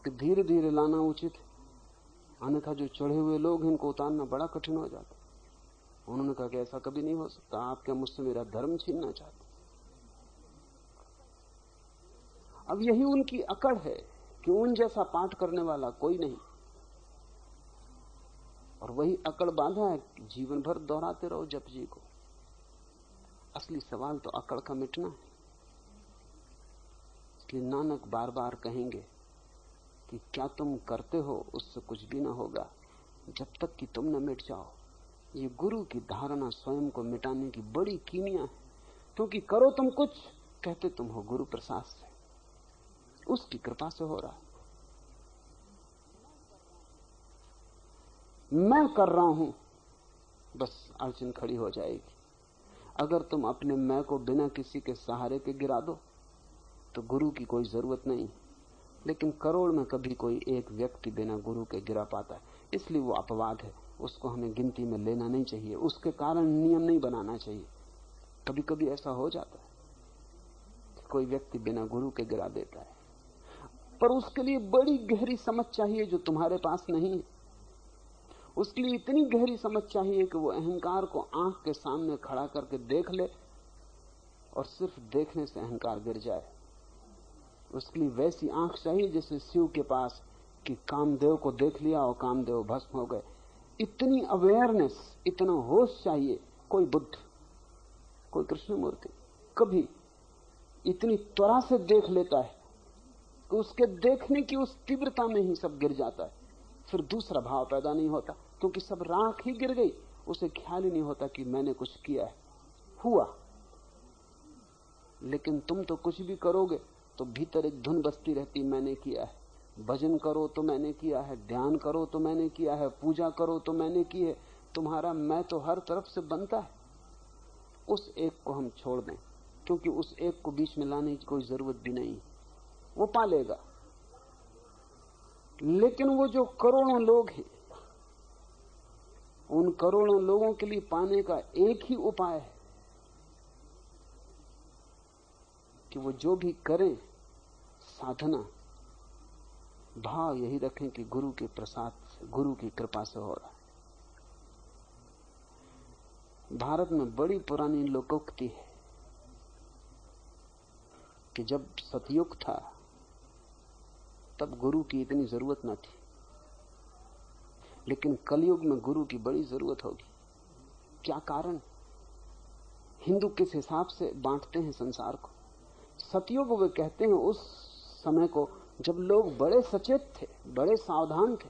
कि धीरे धीरे लाना उचित है, अन्यथा जो चढ़े हुए लोग हैं इनको उतारना बड़ा कठिन हो जाता। उन्होंने कहा कि ऐसा कभी नहीं हो सकता, आप क्या मुझसे मेरा धर्म छीनना चाहते? अब यही उनकी अकड़ है कि उन जैसा पाठ करने वाला कोई नहीं, और वही अकड़ बांधा है, जीवन भर दोहराते रहो जप जी को। असली सवाल तो अकड़ का मिटना है। इसलिए नानक बार बार कहेंगे कि क्या तुम करते हो उससे कुछ भी ना होगा जब तक कि तुम न मिट जाओ। ये गुरु की धारणा स्वयं को मिटाने की बड़ी कीमिया है, क्योंकि करो तुम कुछ, कहते तुम हो गुरु प्रसाद से, उसकी कृपा से हो रहा है। मैं कर रहा हूं, बस अड़चन खड़ी हो जाएगी। अगर तुम अपने मैं को बिना किसी के सहारे के गिरा दो तो गुरु की कोई जरूरत नहीं। लेकिन करोड़ में कभी कोई एक व्यक्ति बिना गुरु के गिरा पाता है, इसलिए वो अपवाद है, उसको हमें गिनती में लेना नहीं चाहिए, उसके कारण नियम नहीं बनाना चाहिए। कभी कभी ऐसा हो जाता है कि कोई व्यक्ति बिना गुरु के गिरा देता है, पर उसके लिए बड़ी गहरी समझ चाहिए जो तुम्हारे पास नहीं है। उसके लिए इतनी गहरी समझ चाहिए कि वो अहंकार को आंख के सामने खड़ा करके देख ले और सिर्फ देखने से अहंकार गिर जाए। उसके लिए वैसी आंख चाहिए जैसे शिव के पास, कि कामदेव को देख लिया और कामदेव भस्म हो गए। इतनी अवेयरनेस, इतना होश चाहिए। कोई बुद्ध, कोई कृष्णमूर्ति कभी इतनी त्वरा से देख लेता है कि उसके देखने की उस तीव्रता में ही सब गिर जाता है, फिर दूसरा भाव पैदा नहीं होता, क्योंकि सब राख ही गिर गई। उसे ख्याल ही नहीं होता कि मैंने कुछ किया है, हुआ। लेकिन तुम तो कुछ भी करोगे तो भीतर एक धुन बजती रहती, मैंने किया है। भजन करो तो मैंने किया है, ध्यान करो तो मैंने किया है, पूजा करो तो मैंने की है। तुम्हारा मैं तो हर तरफ से बनता है। उस एक को हम छोड़ दें, क्योंकि उस एक को बीच में लाने की कोई जरूरत भी नहीं, वो पालेगा। लेकिन वो जो करोड़ों लोग हैं, उन करोड़ों लोगों के लिए पाने का एक ही उपाय है कि वो जो भी करें साधना, भाव यही रखें कि गुरु के प्रसाद से, गुरु की कृपा से हो रहा है। भारत में बड़ी पुरानी लोकोक्ति है कि जब सतयुग था तब गुरु की इतनी जरूरत न थी, लेकिन कलयुग में गुरु की बड़ी जरूरत होगी। क्या कारण? हिंदू किस हिसाब से बांटते हैं संसार को। सतयुग वे कहते हैं उस समय को जब लोग बड़े सचेत थे, बड़े सावधान थे,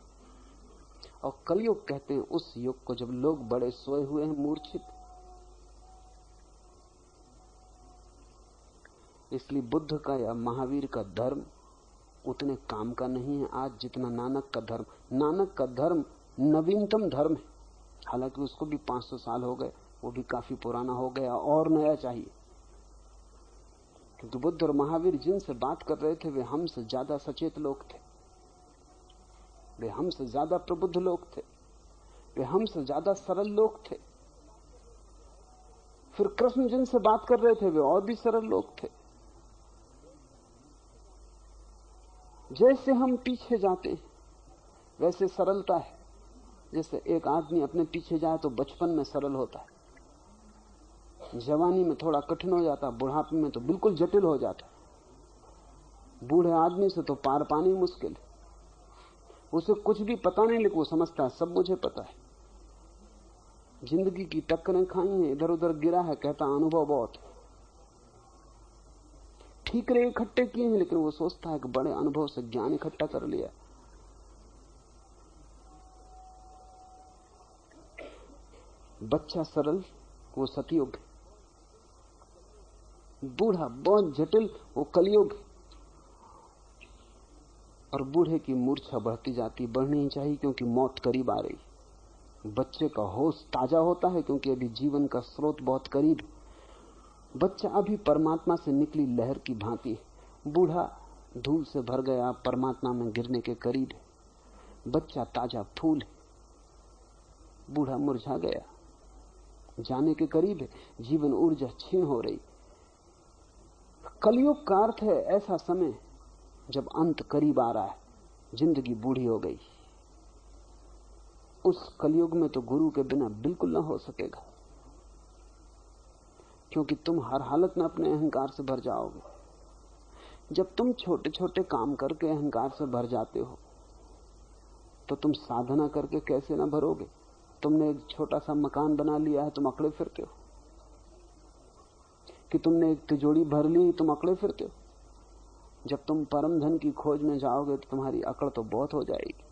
और कलयुग कहते हैं उस युग को जब लोग बड़े सोए हुए हैं, मूर्छित। इसलिए बुद्ध का या महावीर का धर्म उतने काम का नहीं है आज जितना नानक का धर्म। नानक का धर्म नवीनतम धर्म है, हालांकि उसको भी 500 साल हो गए, वो भी काफी पुराना हो गया और नया चाहिए। क्योंकि बुद्ध और महावीर जिनसे बात कर रहे थे वे हमसे ज्यादा सचेत लोग थे, वे हमसे ज्यादा प्रबुद्ध लोग थे, वे हमसे ज्यादा सरल लोग थे। फिर कृष्ण जिनसे बात कर रहे थे वे और भी सरल लोग थे। जैसे हम पीछे जाते हैं वैसे सरलता है। जैसे एक आदमी अपने पीछे जाए तो बचपन में सरल होता है, जवानी में थोड़ा कठिन हो जाता, बुढ़ापे में तो बिल्कुल जटिल हो जाता। बूढ़े आदमी से तो पार पानी मुश्किल है, उसे कुछ भी पता नहीं, लेकिन वो समझता है सब मुझे पता है। जिंदगी की टक्करें खाई हैं, इधर उधर गिरा है, कहता अनुभव बहुत है। ठीकरे इकट्ठे किए हैं, लेकिन वो सोचता है कि बड़े अनुभव से ज्ञान इकट्ठा कर लिया। बच्चा सरल, वो सतयुग है। बूढ़ा बहुत जटिल, वो कलयुग है। और बूढ़े की मूर्छा बढ़ती जाती, बढ़नी ही चाहिए क्योंकि मौत करीब आ रही। बच्चे का होश ताजा होता है क्योंकि अभी जीवन का स्रोत बहुत करीब है। बच्चा अभी परमात्मा से निकली लहर की भांति है, बूढ़ा धूल से भर गया परमात्मा में गिरने के करीब है। बच्चा ताजा फूल है, बूढ़ा मुरझा गया, जाने के करीब है, जीवन ऊर्जा क्षीण हो रही। कलयुग का अर्थ है ऐसा समय जब अंत करीब आ रहा है, जिंदगी बूढ़ी हो गई। उस कलयुग में तो गुरु के बिना बिल्कुल ना हो सकेगा, क्योंकि तुम हर हालत में अपने अहंकार से भर जाओगे। जब तुम छोटे छोटे काम करके अहंकार से भर जाते हो तो तुम साधना करके कैसे ना भरोगे। तुमने एक छोटा सा मकान बना लिया है, तुम अकड़े फिरते हो कि तुमने एक तिजोरी भर ली, तुम अकड़े फिरते हो। जब तुम परम धन की खोज में जाओगे तो तुम्हारी अकड़ तो बहुत हो जाएगी।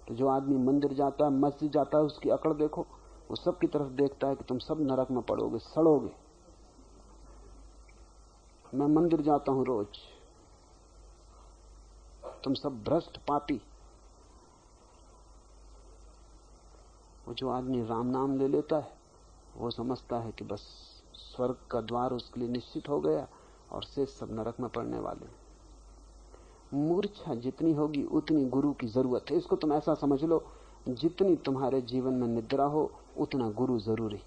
तो जो आदमी मंदिर जाता है, मस्जिद जाता है, उसकी अकड़ देखो, वो सब की तरफ देखता है कि तुम सब नरक में पड़ोगे, सड़ोगे। मैं मंदिर जाता हूं रोज, तुम सब भ्रष्ट पापी। वो जो आदमी राम नाम ले लेता है वो समझता है कि बस स्वर्ग का द्वार उसके लिए निश्चित हो गया और से सब नरक में पड़ने वाले। मूर्छा जितनी होगी उतनी गुरु की जरूरत है। इसको तुम ऐसा समझ लो, जितनी तुम्हारे जीवन में निद्रा हो उतना गुरु जरूरी,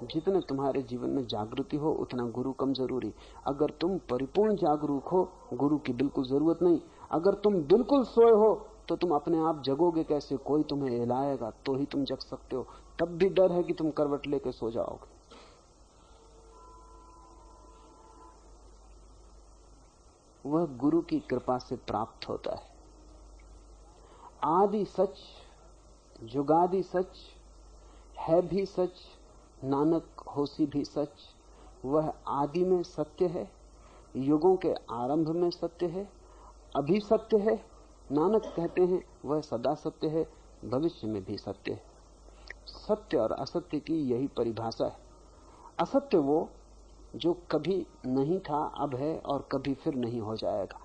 जितने तुम्हारे जीवन में जागृति हो उतना गुरु कम जरूरी। अगर तुम परिपूर्ण जागरूक हो गुरु की बिल्कुल जरूरत नहीं। अगर तुम बिल्कुल सोए हो तो तुम अपने आप जगोगे कैसे? कोई तुम्हें हिलाएगा तो ही तुम जग सकते हो, तब भी डर है कि तुम करवट लेके सो जाओगे। वह गुरु की कृपा से प्राप्त होता है। आदि सच, जुगादि सच, है भी सच, नानक होसी भी सच। वह आदि में सत्य है, युगों के आरंभ में सत्य है, अभी सत्य है। नानक कहते हैं वह सदा सत्य है, भविष्य में भी सत्य है। सत्य और असत्य की यही परिभाषा है। असत्य वो जो कभी नहीं था, अब है और कभी फिर नहीं हो जाएगा।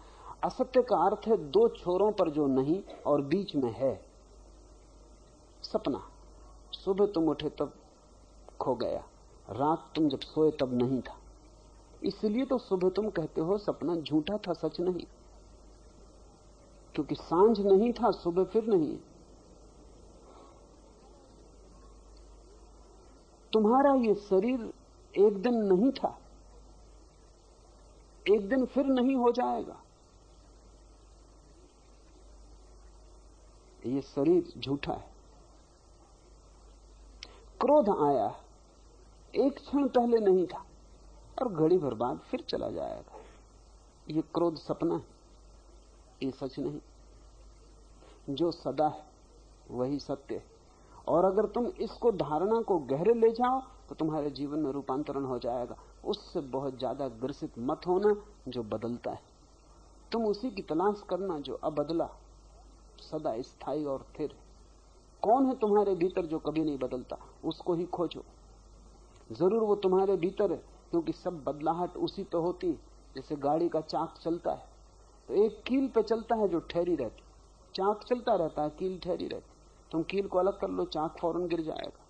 असत्य का अर्थ है दो छोरों पर जो नहीं और बीच में है। सपना, सुबह तुम उठे तब खो गया, रात तुम जब सोए तब नहीं था। इसलिए तो सुबह तुम कहते हो सपना झूठा था, सच नहीं, क्योंकि सांझ नहीं था, सुबह फिर नहीं। तुम्हारा ये शरीर एक दिन नहीं था, एक दिन फिर नहीं हो जाएगा। ये शरीर झूठा है। क्रोध आया, एक क्षण पहले नहीं था और घड़ी भर बाद फिर चला जाएगा। ये क्रोध सपना है, ये सच नहीं। जो सदा है वही सत्य है। और अगर तुम इसको धारणा को गहरे ले जाओ तो तुम्हारे जीवन में रूपांतरण हो जाएगा। उससे बहुत ज्यादा ग्रसित मत होना जो बदलता है। तुम उसी की तलाश करना जो अबदला, सदा स्थायी और स्थिर। कौन है तुम्हारे भीतर जो कभी नहीं बदलता? उसको ही खोजो। जरूर वो तुम्हारे भीतर है, क्योंकि सब बदलाहट उसी पे होती है। जैसे गाड़ी का चाक चलता है तो एक कील पे चलता है जो ठहरी रहती, चाक चलता रहता है, कील ठहरी रहती। तुम कील को अलग कर लो, चाक फौरन गिर जाएगा।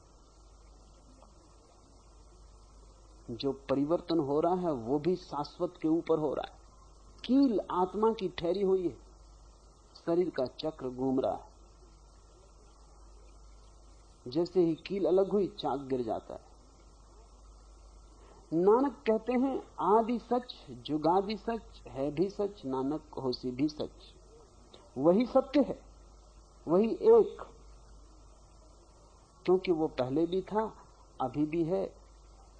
जो परिवर्तन हो रहा है वो भी शाश्वत के ऊपर हो रहा है। कील आत्मा की ठहरी हुई है, शरीर का चक्र घूम रहा है। जैसे ही कील अलग हुई, चाक गिर जाता है। नानक कहते हैं, आदि सच, जुगादि सच, है भी सच, नानक होसी भी सच। वही सत्य है, वही एक, क्योंकि वो पहले भी था, अभी भी है,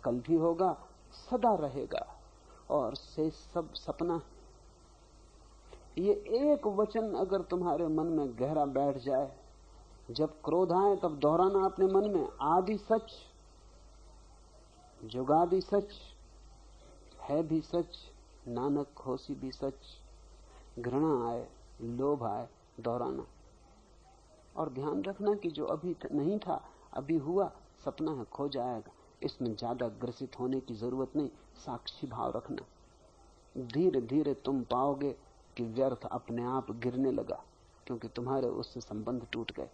कल भी होगा, सदा रहेगा, और से सब सपना। ये एक वचन अगर तुम्हारे मन में गहरा बैठ जाए, जब क्रोध आए तब दोहराना अपने मन में, आदि सच, जुगादि सच, है भी सच, नानक होसी भी सच। घृणा आए, लोभ आए, दोहराना। और ध्यान रखना कि जो अभी नहीं था, अभी हुआ, सपना है, खो जाएगा। इसमें ज्यादा ग्रसित होने की जरूरत नहीं, साक्षी भाव रखना। धीरे धीरे तुम पाओगे कि व्यर्थ अपने आप गिरने लगा, क्योंकि तुम्हारे उससे संबंध टूट गए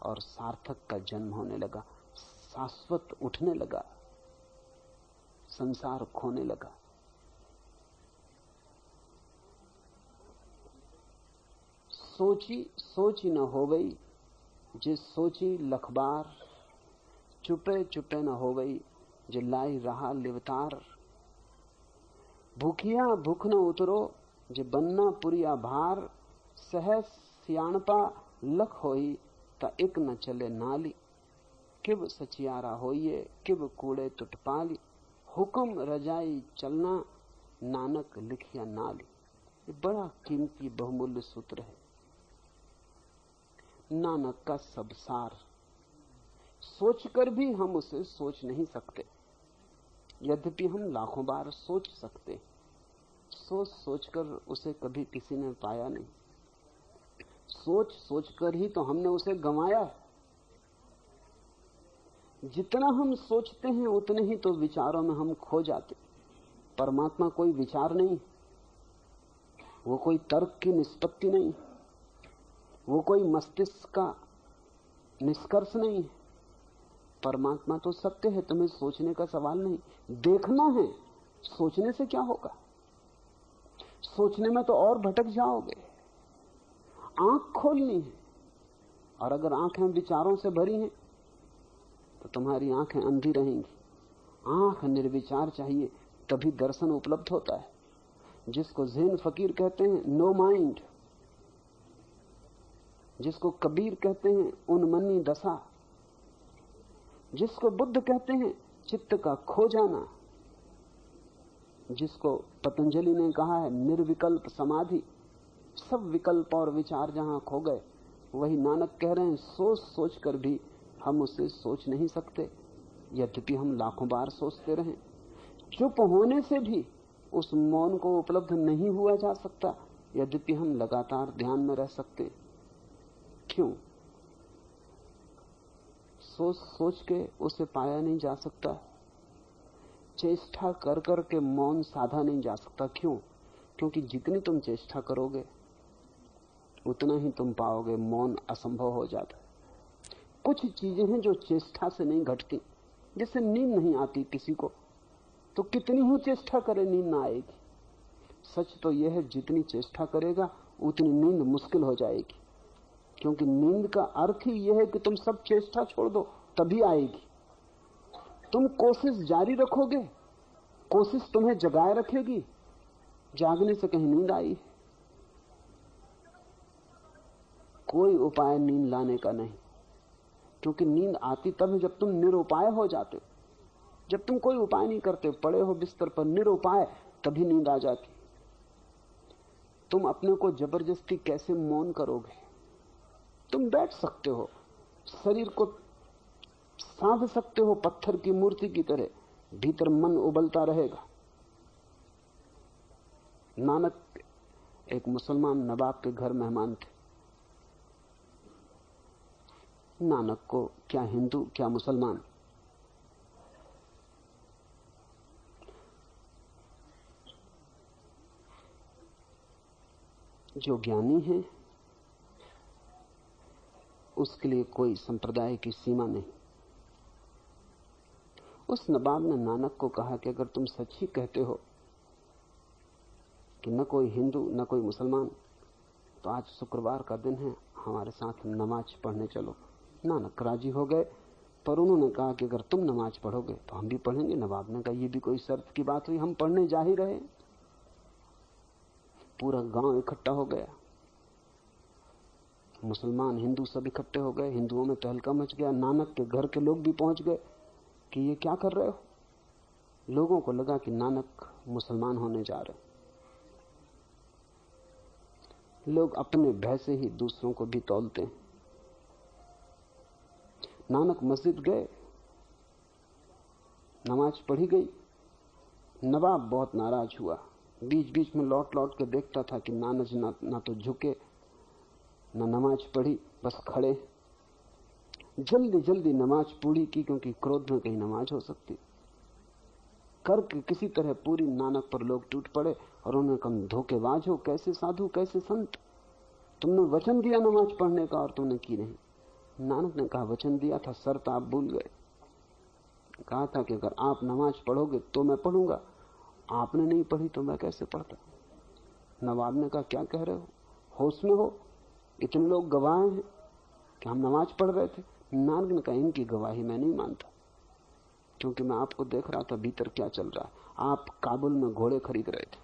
और सार्थक का जन्म होने लगा, शाश्वत उठने लगा, संसार खोने लगा। सोची सोची न हो गई, जिस सोची लखबार, चुपे चुपे न हो गई, जो लाई रहा लिवतार। भूखिया भूख न उतरो, जो बनना पुरिया भार, सहस सियाणपा लख होई, ता एक न चले नाली। किब सचियारा होइए, किब कूड़े तुटपाली, हुक्म रजाई चलना, नानक लिखिया नाली। ये बड़ा कीमती बहुमूल्य सूत्र है, नानक का सब सार। सोचकर भी हम उसे सोच नहीं सकते, यद्यपि हम लाखों बार सोच सकते। सोच सोचकर उसे कभी किसी ने पाया नहीं। सोच सोचकर ही तो हमने उसे गंवाया। जितना हम सोचते हैं उतने ही तो विचारों में हम खो जाते। परमात्मा कोई विचार नहीं, वो कोई तर्क की निष्पत्ति नहीं, वो कोई मस्तिष्क का निष्कर्ष नहीं है। परमात्मा तो सत्य है, तुम्हें सोचने का सवाल नहीं। देखना है, सोचने से क्या होगा? सोचने में तो और भटक जाओगे। आंख खोलनी है, और अगर आंखें विचारों से भरी हैं तो तुम्हारी आंखें अंधी रहेंगी। आंख निर्विचार चाहिए, तभी दर्शन उपलब्ध होता है। जिसको ज़हन फकीर कहते हैं, नो माइंड, जिसको कबीर कहते हैं उन्मनी दशा, जिसको बुद्ध कहते हैं चित्त का खो जाना, जिसको पतंजलि ने कहा है निर्विकल्प समाधि, सब विकल्प और विचार जहां खो गए, वही नानक कह रहे हैं सोच सोच कर भी हम उसे सोच नहीं सकते, यद्यपि हम लाखों बार सोचते रहें। चुप होने से भी उस मौन को उपलब्ध नहीं हुआ जा सकता, यद्यपि हम लगातार ध्यान में रह सकते। क्यों? सोच सोच के उसे पाया नहीं जा सकता, चेष्टा कर कर के मौन साधा नहीं जा सकता। क्यों? क्योंकि जितनी तुम चेष्टा करोगे उतना ही तुम पाओगे मौन असंभव हो जाता है। कुछ चीजें हैं जो चेष्टा से नहीं घटती, जैसे नींद नहीं आती किसी को, तो कितनी ही चेष्टा करे नींद ना आएगी। सच तो यह है, जितनी चेष्टा करेगा उतनी नींद मुश्किल हो जाएगी, क्योंकि नींद का अर्थ ही यह है कि तुम सब चेष्टा छोड़ दो, तभी आएगी। तुम कोशिश जारी रखोगे, कोशिश तुम्हें जगाए रखेगी, जागने से कहीं नींद आई। कोई उपाय नींद लाने का नहीं, क्योंकि नींद आती तब है जब तुम निरुपाय हो जाते हो। जब तुम कोई उपाय नहीं करते, पड़े हो बिस्तर पर निरुपाय, तभी नींद आ जाती। तुम अपने को जबरदस्ती कैसे मौन करोगे? तुम बैठ सकते हो, शरीर को साध सकते हो पत्थर की मूर्ति की तरह, भीतर मन उबलता रहेगा। नानक एक मुसलमान नवाब के घर मेहमान थे। नानक को क्या हिंदू क्या मुसलमान, जो ज्ञानी है उसके लिए कोई संप्रदाय की सीमा नहीं। उस नवाब ने नानक को कहा कि अगर तुम सच ही कहते हो कि न कोई हिंदू न कोई मुसलमान, तो आज शुक्रवार का दिन है, हमारे साथ नमाज पढ़ने चलो। नानक राजी हो गए, पर उन्होंने कहा कि अगर तुम नमाज पढ़ोगे तो हम भी पढ़ेंगे। नवाब ने कहा, यह भी कोई शर्त की बात हुई, हम पढ़ने जा ही रहे। पूरा गांव इकट्ठा हो गया, मुसलमान हिंदू सब इकट्ठे हो गए। हिंदुओं में तहलका मच गया। नानक के घर के लोग भी पहुंच गए कि ये क्या कर रहे हो। लोगों को लगा कि नानक मुसलमान होने जा रहे। लोग अपने भय से ही दूसरों को भी तौलते हैं। नानक मस्जिद गए, नमाज पढ़ी गई। नवाब बहुत नाराज हुआ, बीच बीच में लौट लौट के देखता था कि नानक ना तो झुके न नमाज पढ़ी, बस खड़े। जल्दी जल्दी नमाज पूरी की, क्योंकि क्रोध में कहीं नमाज हो सकती। करके किसी तरह पूरी नानक पर लोग टूट पड़े और उन्होंने कहा, धोखेबाज हो, कैसे साधु कैसे संत, तुमने वचन दिया नमाज पढ़ने का और तुमने की नहीं। नानक ने कहा, वचन दिया था, शर्त आप भूल गए। कहा था कि अगर आप नमाज पढ़ोगे तो मैं पढ़ूंगा, आपने नहीं पढ़ी तो मैं कैसे पढ़ता। नवाब ने कहा, क्या कह रहे हो, होश में हो? इतने लोग गवाह हैं कि हम नमाज पढ़ रहे थे। नानक ने कहा, इनकी गवाही मैं नहीं मानता, क्योंकि मैं आपको देख रहा था भीतर क्या चल रहा है। आप काबुल में घोड़े खरीद रहे थे।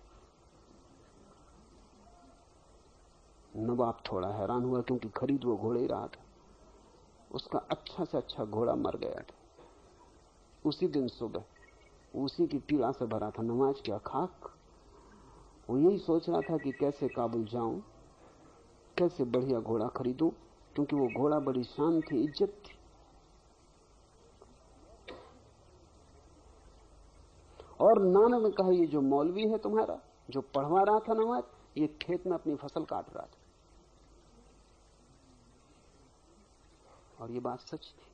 नवाब थोड़ा हैरान हुआ, क्योंकि खरीद वो घोड़े ही रहा था। उसका अच्छा से अच्छा घोड़ा मर गया था। उसी दिन सुबह उसी की पीड़ा से भरा था। नमाज क्या खाक। वो यही सोच रहा था कि कैसे काबुल जाऊं, कैसे बढ़िया घोड़ा खरीदूं, क्योंकि वो घोड़ा बड़ी शान थी, इज्जत थी। और नानक ने कहा, ये जो मौलवी है तुम्हारा, जो पढ़वा रहा था नमाज, ये खेत में अपनी फसल काट रहा था। और ये बात सच थी।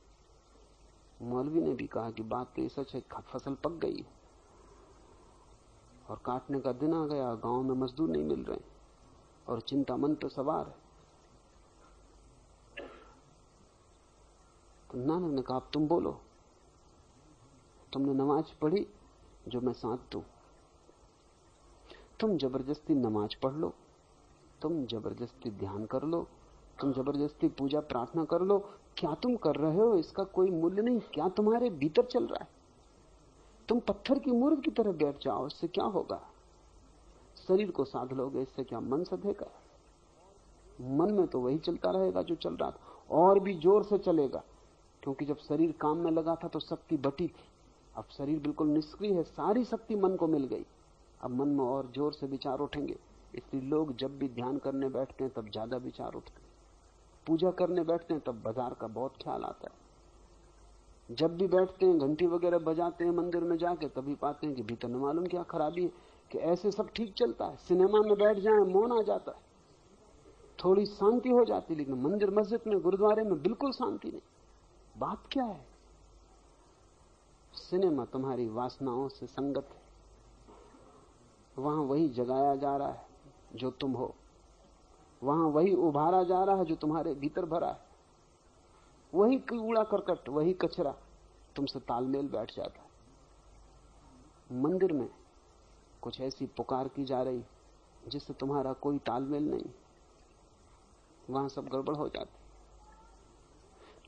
मौलवी ने भी कहा कि बात तो ये सच है, फसल पक गई और काटने का दिन आ गया, गांव में मजदूर नहीं मिल रहे और चिंता मन पर सवार है। तो नानक ने कहा, अब तुम बोलो, तुमने नमाज पढ़ी जो मैं साथ दूं। तुम जबरदस्ती नमाज पढ़ लो, तुम जबरदस्ती ध्यान कर लो, तुम जबरदस्ती पूजा प्रार्थना कर लो। क्या तुम कर रहे हो इसका कोई मूल्य नहीं। क्या तुम्हारे भीतर चल रहा है? तुम पत्थर की मूर्ति की तरह बैठ जाओ, इससे क्या होगा? शरीर को साध लोगे, इससे क्या मन सधेगा? मन में तो वही चलता रहेगा जो चल रहा था, और भी जोर से चलेगा, क्योंकि जब शरीर काम में लगा था तो शक्ति बटी थी। अब शरीर बिल्कुल निष्क्रिय है, सारी शक्ति मन को मिल गई। अब मन में और जोर से विचार उठेंगे। इसलिए लोग जब भी ध्यान करने बैठते हैं तब ज्यादा विचार उठते हैं। पूजा करने बैठते हैं तब बाजार का बहुत ख्याल आता है। जब भी बैठते हैं, घंटी वगैरह बजाते हैं मंदिर में जाके, तभी पाते हैं कि भीतर न मालूम क्या खराबी है, कि ऐसे सब ठीक चलता है। सिनेमा में बैठ जाए, मौन आ जाता है, थोड़ी शांति हो जाती, लेकिन मंदिर मस्जिद में गुरुद्वारे में बिल्कुल शांति नहीं। बात क्या है? सिनेमा तुम्हारी वासनाओं से संगत है। वहां वही जगाया जा रहा है जो तुम हो, वहां वही उभारा जा रहा है जो तुम्हारे भीतर भरा है। वही कूड़ा करकट, वही कचरा तुमसे तालमेल बैठ जाता है। मंदिर में कुछ ऐसी पुकार की जा रही जिससे तुम्हारा कोई तालमेल नहीं, वहां सब गड़बड़ हो जाती।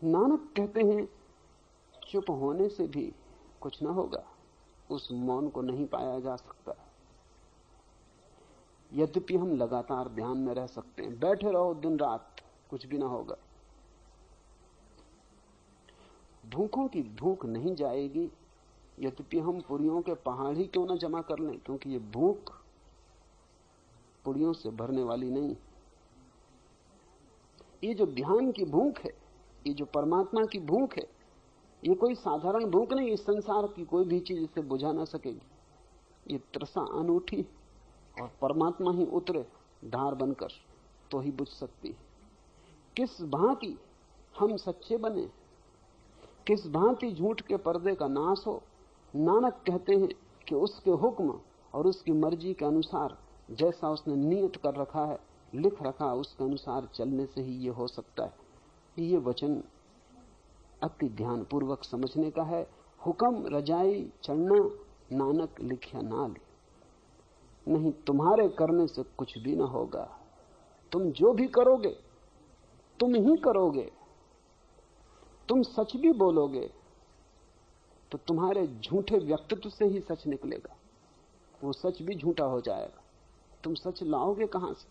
नानक कहते हैं, चुप होने से भी कुछ ना होगा, उस मौन को नहीं पाया जा सकता। यद्यपि हम लगातार ध्यान में रह सकते हैं, बैठे रहो दिन रात, कुछ भी ना होगा। भूखों की भूख नहीं जाएगी, यद्यपि हम पुड़ियों के पहाड़ ही क्यों ना जमा कर लें, क्योंकि ये भूख पुड़ियों से भरने वाली नहीं। ये जो ध्यान की भूख है, ये जो परमात्मा की भूख है, ये कोई साधारण भूख नहीं, इस संसार की कोई भी चीज इसे बुझा ना सकेगी। ये तृषा अनूठी, और परमात्मा ही उतरे धार बनकर तो ही बुझ सकती है। किस भांति हम सच्चे बने, किस भांति झूठ के पर्दे का नाश हो। नानक कहते हैं कि उसके हुक्म और उसकी मर्जी के अनुसार, जैसा उसने नियत कर रखा है, लिख रखा, उसके अनुसार चलने से ही ये हो सकता है। ये वचन अति ध्यान पूर्वक समझने का है। हुक्म रजाई चढ़ना, नानक लिखिया नाल। नहीं, तुम्हारे करने से कुछ भी ना होगा। तुम जो भी करोगे तुम ही करोगे। तुम सच भी बोलोगे तो तुम्हारे झूठे व्यक्तित्व से ही सच निकलेगा, वो सच भी झूठा हो जाएगा। तुम सच लाओगे कहां से?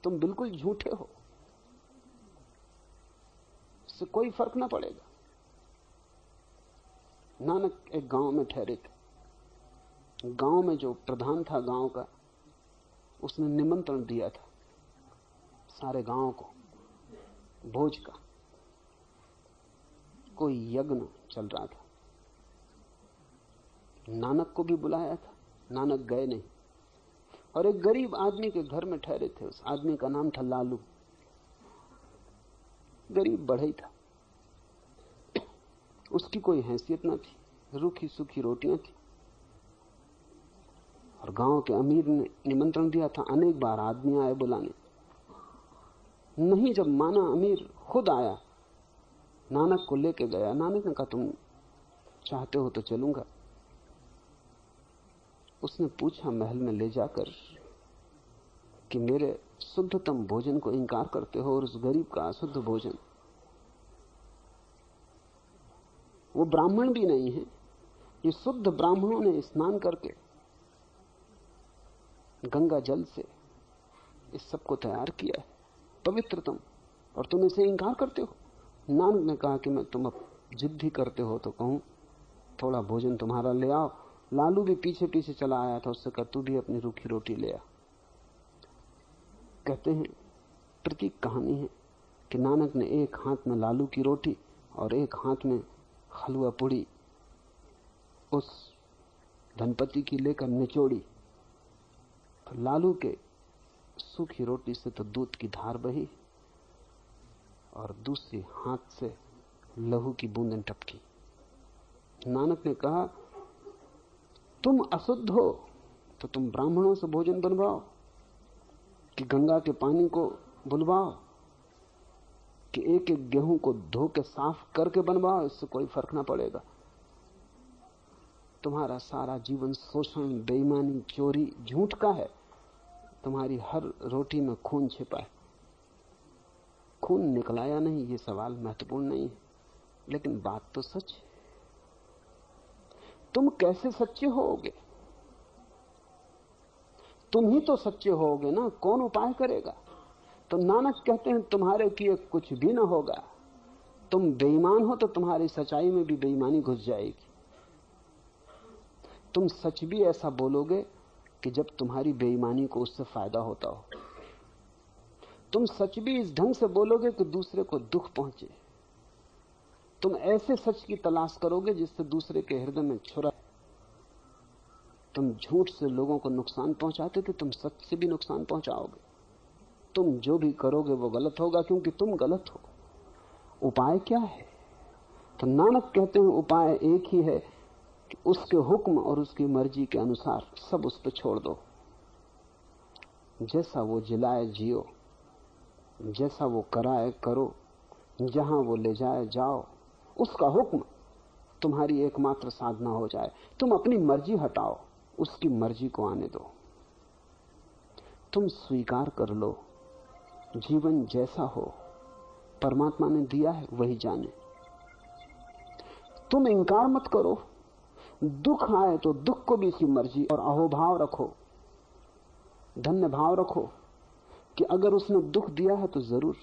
तुम बिल्कुल झूठे हो, इससे कोई फर्क ना पड़ेगा। नानक एक गांव में ठहरे थे। गांव में जो प्रधान था गांव का, उसने निमंत्रण दिया था सारे गांव को भोज का। कोई यज्ञ चल रहा था, नानक को भी बुलाया था। नानक गए नहीं, और एक गरीब आदमी के घर में ठहरे थे। उस आदमी का नाम था लालू। गरीब बढ़ई था, उसकी कोई हैसियत न थी, रूखी सूखी रोटियां थी। और गांव के अमीर ने निमंत्रण दिया था, अनेक बार आदमी आए बुलाने, नहीं। जब माना अमीर खुद आया, नानक को लेके गया। नानक ने कहा, तुम चाहते हो तो चलूंगा। उसने पूछा महल में ले जाकर कि मेरे शुद्धतम भोजन को इंकार करते हो, और उस गरीब का अशुद्ध भोजन। वो ब्राह्मण भी नहीं है, ये शुद्ध ब्राह्मणों ने स्नान करके गंगा जल से इस सब को तैयार किया है, पवित्रतम, और तुम इसे इंकार करते हो। नानक ने कहा कि मैं तुम अब जिद्दी करते हो तो कहूं थोड़ा भोजन तुम्हारा ले आओ। लालू भी पीछे पीछे चला आया था, उससे कहा तू भी अपनी रूखी रोटी ले आ। कहते हैं प्रतीक कहानी है कि नानक ने एक हाथ में लालू की रोटी और एक हाथ में हलवा पूड़ी उस धनपति की लेकर निचोड़ी। तो लालू के सूखी रोटी से तो दूध की धार बही, और दूसरी हाथ से लहू की बूंदें टपकी। नानक ने कहा, तुम अशुद्ध हो तो तुम ब्राह्मणों से भोजन बनवाओ, कि गंगा के पानी को बुलवाओ, कि एक एक गेहूं को धो के साफ करके बनवाओ, इससे कोई फर्क ना पड़ेगा। तुम्हारा सारा जीवन शोषण, बेईमानी, चोरी, झूठ का है। तुम्हारी हर रोटी में खून छिपा है। खून निकला या नहीं ये सवाल महत्वपूर्ण नहीं है, लेकिन बात तो सच है। तुम कैसे सच्चे होगे? तुम ही तो सच्चे होगे ना, कौन उपाय करेगा? तो नानक कहते हैं तुम्हारे किए कुछ भी ना होगा। तुम बेईमान हो तो तुम्हारी सच्चाई में भी बेईमानी घुस जाएगी। तुम सच भी ऐसा बोलोगे कि जब तुम्हारी बेईमानी को उससे फायदा होता हो। तुम सच भी इस ढंग से बोलोगे कि दूसरे को दुख पहुंचे। तुम ऐसे सच की तलाश करोगे जिससे दूसरे के हृदय में छुरा। तुम झूठ से लोगों को नुकसान पहुंचाते थे, तुम सच से भी नुकसान पहुंचाओगे। तुम जो भी करोगे वो गलत होगा, क्योंकि तुम गलत हो। उपाय क्या है? तो नानक कहते हैं उपाय एक ही है कि उसके हुक्म और उसकी मर्जी के अनुसार सब उस पर छोड़ दो। जैसा वो जिलाए जियो, जैसा वो कराए करो, जहां वो ले जाए जाओ। उसका हुक्म तुम्हारी एकमात्र साधना हो जाए। तुम अपनी मर्जी हटाओ, उसकी मर्जी को आने दो। तुम स्वीकार कर लो, जीवन जैसा हो परमात्मा ने दिया है वही जाने। तुम इंकार मत करो। दुख आए तो दुख को भी इसकी मर्जी, और अहोभाव रखो, धन्य भाव रखो कि अगर उसने दुख दिया है तो जरूर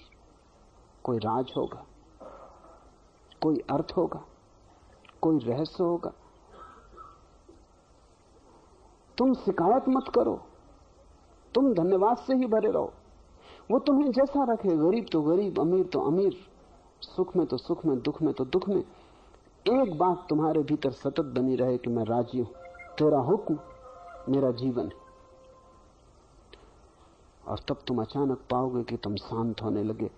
कोई राज होगा, कोई अर्थ होगा, कोई रहस्य होगा। तुम शिकायत मत करो, तुम धन्यवाद से ही भरे रहो। वो तुम्हें जैसा रखे, गरीब तो गरीब, अमीर तो अमीर, सुख में तो सुख में, दुख में तो दुख में, एक बात तुम्हारे भीतर सतत बनी रहे कि मैं राजी हूं, तेरा हुक्म मेरा जीवन है। और तब तुम अचानक पाओगे कि तुम शांत होने लगे।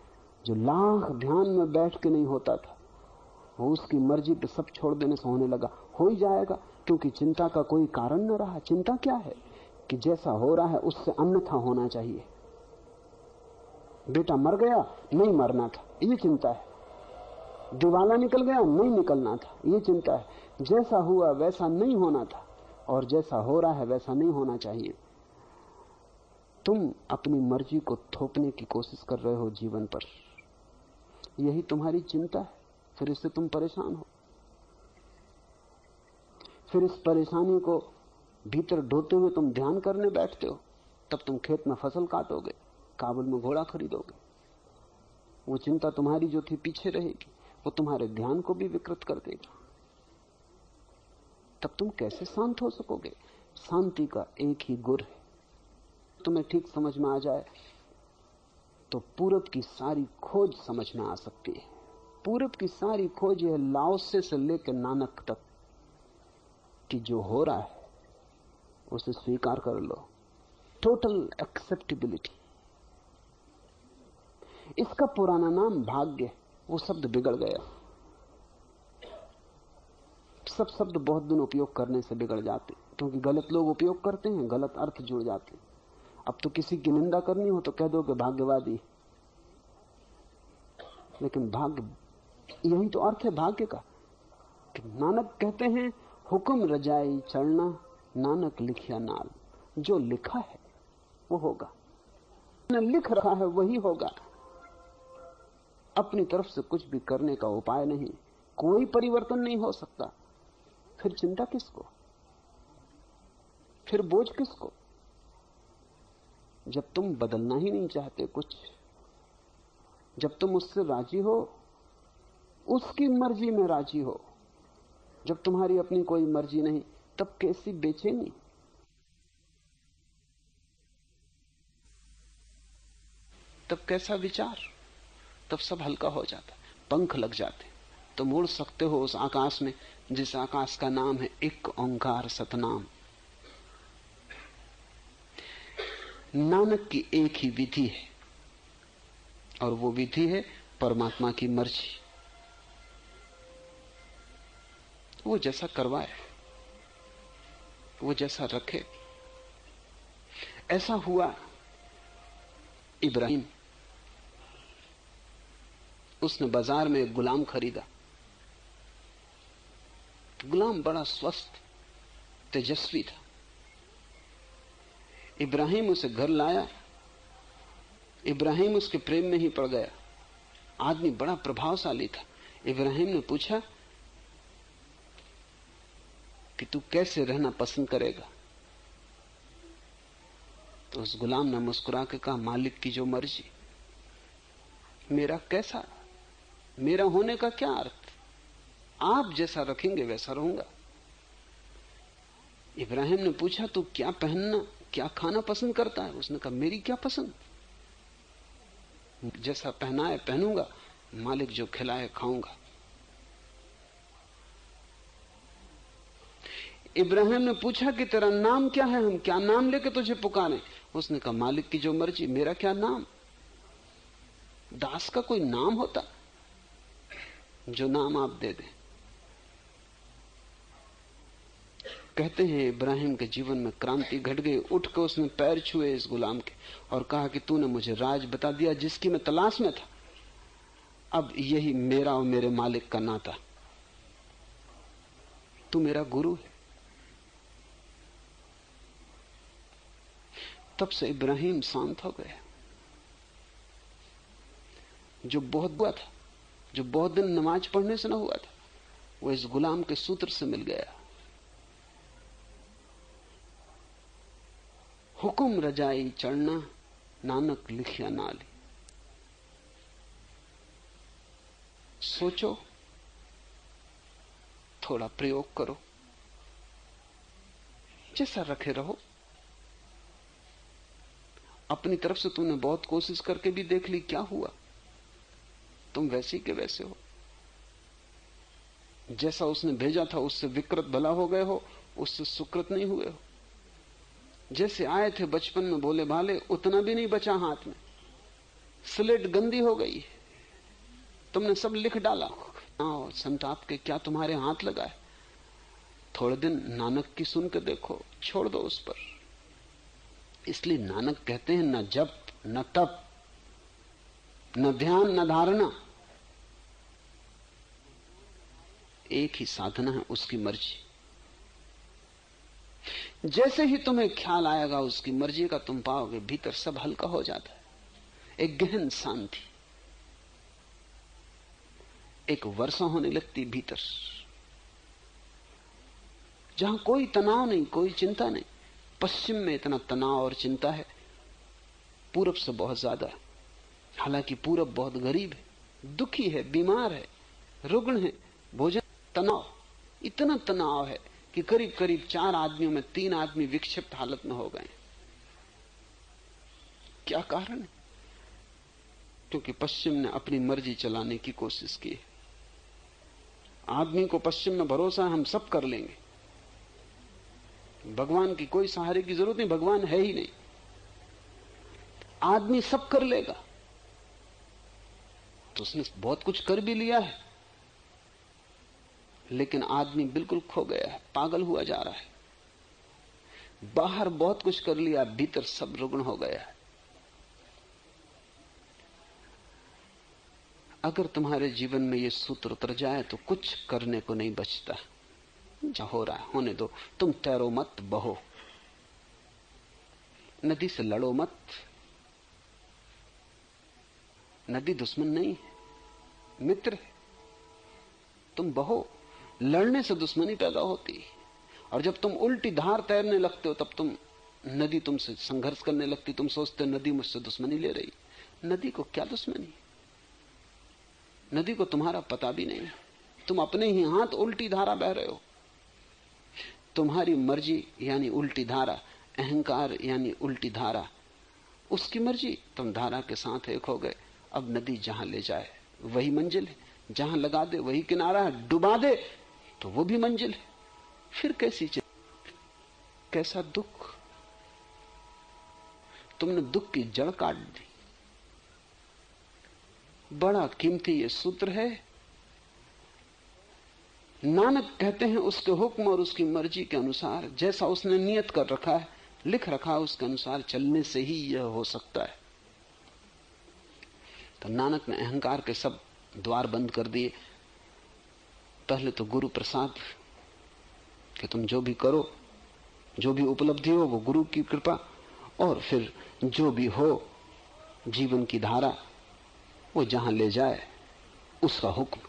जो लाख ध्यान में बैठ के नहीं होता था, वो उसकी मर्जी पे सब छोड़ देने से होने लगा। हो ही जाएगा, क्योंकि चिंता का कोई कारण न रहा। चिंता क्या है कि जैसा हो रहा है उससे अन्यथा होना चाहिए। बेटा मर गया, नहीं मरना था, ये चिंता है। दिवाला निकल गया, नहीं निकलना था, ये चिंता है। जैसा हुआ वैसा नहीं होना था, और जैसा हो रहा है वैसा नहीं होना चाहिए। तुम अपनी मर्जी को थोपने की कोशिश कर रहे हो जीवन पर, यही तुम्हारी चिंता है। फिर इससे तुम परेशान हो। फिर इस परेशानी को भीतर ढोते हुए तुम ध्यान करने बैठते हो। तब तुम खेत में फसल काटोगे, काबुल में घोड़ा खरीदोगे। वो चिंता तुम्हारी जो थी पीछे रहेगी, वो तुम्हारे ध्यान को भी विकृत कर देगा। तब तुम कैसे शांत हो सकोगे? शांति का एक ही गुर है। तुम्हें ठीक समझ में आ जाए तो पूरब की सारी खोज समझ में आ सकती है। पूरब की सारी खोज है लाओसे से लेकर नानक तक कि जो हो रहा है उसे स्वीकार कर लो। Total acceptability. इसका पुराना नाम भाग्य, वो शब्द बिगड़ गया। सब शब्द बहुत दिन उपयोग करने से बिगड़ जाते, क्योंकि गलत लोग उपयोग करते हैं, गलत अर्थ जुड़ जाते। अब तो किसी की निंदा करनी हो तो कह दो कि भाग्यवादी। लेकिन भाग्य, यही तो अर्थ है भाग्य का। कि नानक कहते हैं, हुक्म रजाई चढ़ना, नानक लिखिया नाल। जो लिखा है वो होगा, लिख रहा है वही होगा। अपनी तरफ से कुछ भी करने का उपाय नहीं, कोई परिवर्तन नहीं हो सकता। फिर चिंता किसको? फिर बोझ किसको? जब तुम बदलना ही नहीं चाहते कुछ, जब तुम उससे राजी हो, उसकी मर्जी में राजी हो, जब तुम्हारी अपनी कोई मर्जी नहीं, तब कैसी बेचैनी, तब कैसा विचार, तब सब हल्का हो जाता, पंख लग जाते। तुम उड़ सकते हो उस आकाश में जिस आकाश का नाम है एक ओंकार सतनाम। नानक की एक ही विधि है, और वो विधि है परमात्मा की मर्जी। वो जैसा करवाए, वो जैसा रखे। ऐसा हुआ इब्राहिम। उसने बाजार में एक गुलाम खरीदा। गुलाम बड़ा स्वस्थ तेजस्वी था। इब्राहिम उसे घर लाया। इब्राहिम उसके प्रेम में ही पड़ गया। आदमी बड़ा प्रभावशाली था। इब्राहिम ने पूछा कि तू कैसे रहना पसंद करेगा? तो उस गुलाम ने मुस्कुरा के कहा, मालिक की जो मर्जी। मेरा कैसा, मेरा होने का क्या अर्थ? आप जैसा रखेंगे वैसा रहूंगा। इब्राहिम ने पूछा, तू क्या पहनना, क्या खाना पसंद करता है? उसने कहा, मेरी क्या पसंद, जैसा पहनाए पहनूंगा, मालिक जो खिलाए खाऊंगा। इब्राहिम ने पूछा कि तेरा नाम क्या है, हम क्या नाम लेके तुझे पुकारें? उसने कहा, मालिक की जो मर्जी, मेरा क्या नाम। दास का कोई नाम होता? जो नाम आप दे दें। कहते हैं इब्राहिम के जीवन में क्रांति घट गई। उठ के उसने पैर छुए इस गुलाम के और कहा कि तूने मुझे राज बता दिया जिसकी मैं तलाश में था। अब यही मेरा और मेरे मालिक का नाता। तू मेरा गुरु है। तब से इब्राहिम शांत हो गया। जो बहुत हुआ था, जो बहुत दिन नमाज पढ़ने से ना हुआ था, वो इस गुलाम के सूत्र से मिल गया। हुक्म रजाई चढ़ना, नानक लिखिया नाली। सोचो, थोड़ा प्रयोग करो, जैसा रखे रहो। अपनी तरफ से तूने बहुत कोशिश करके भी देख ली, क्या हुआ? तुम वैसे के वैसे हो। जैसा उसने भेजा था उससे विकृत भला हो गए हो, उससे सुकृत नहीं हुए हो। जैसे आए थे बचपन में भोले भाले, उतना भी नहीं बचा हाथ में। स्लेट गंदी हो गई, तुमने सब लिख डाला। संताप के क्या तुम्हारे हाथ लगा है? थोड़े दिन नानक की सुन के देखो, छोड़ दो उस पर। इसलिए नानक कहते हैं न जप न तप न ध्यान न धारणा, एक ही साधना है, उसकी मर्जी। जैसे ही तुम्हें ख्याल आएगा उसकी मर्जी का, तुम पाओगे भीतर सब हल्का हो जाता है। एक गहन शांति, एक वर्षा होने लगती भीतर, जहां कोई तनाव नहीं, कोई चिंता नहीं। पश्चिम में इतना तनाव और चिंता है, पूरब से बहुत ज्यादा। हालांकि पूरब बहुत गरीब है, दुखी है, बीमार है, रुग्ण है, भोजन तनाव, इतना तनाव है कि करीब करीब 4 आदमियों में 3 आदमी विक्षिप्त हालत में हो गए। क्या कारण है? क्योंकि पश्चिम ने अपनी मर्जी चलाने की कोशिश की है। आदमी को पश्चिम में भरोसा है, हम सब कर लेंगे, भगवान की कोई सहारे की जरूरत नहीं, भगवान है ही नहीं, आदमी सब कर लेगा। तो उसने बहुत कुछ कर भी लिया है, लेकिन आदमी बिल्कुल खो गया है, पागल हुआ जा रहा है। बाहर बहुत कुछ कर लिया, भीतर सब रुग्ण हो गया है। अगर तुम्हारे जीवन में ये सूत्र उतर जाए तो कुछ करने को नहीं बचता। जो हो रहा है होने दो, तुम तैरो मत, बहो, नदी से लड़ो मत। नदी दुश्मन नहीं है, मित्र है। तुम बहो, लड़ने से दुश्मनी पैदा होती है। और जब तुम उल्टी धार तैरने लगते हो, तब नदी तुमसे संघर्ष करने लगती। तुम सोचते हो नदी मुझसे दुश्मनी ले रही। नदी को क्या दुश्मनी? नदी को तुम्हारा पता भी नहीं। तुम अपने ही हाथ उल्टी धारा बह रहे हो। तुम्हारी मर्जी यानी उल्टी धारा, अहंकार यानी उल्टी धारा, उसकी मर्जी, तुम धारा के साथ एक हो गए। अब नदी जहां ले जाए वही मंजिल है, जहां लगा दे वही किनारा है, डुबा दे तो वो भी मंजिल है। फिर कैसी कैसा दुख? तुमने दुख की जड़ काट दी। बड़ा कीमती ये सूत्र है। नानक कहते हैं उसके हुक्म और उसकी मर्जी के अनुसार, जैसा उसने नियत कर रखा है, लिख रखा है, उसके अनुसार चलने से ही यह हो सकता है। तो नानक ने अहंकार के सब द्वार बंद कर दिए। पहले तो गुरु प्रसाद कि तुम जो भी करो, जो भी उपलब्धि हो वो गुरु की कृपा, और फिर जो भी हो जीवन की धारा, वो जहां ले जाए उसका हुक्म।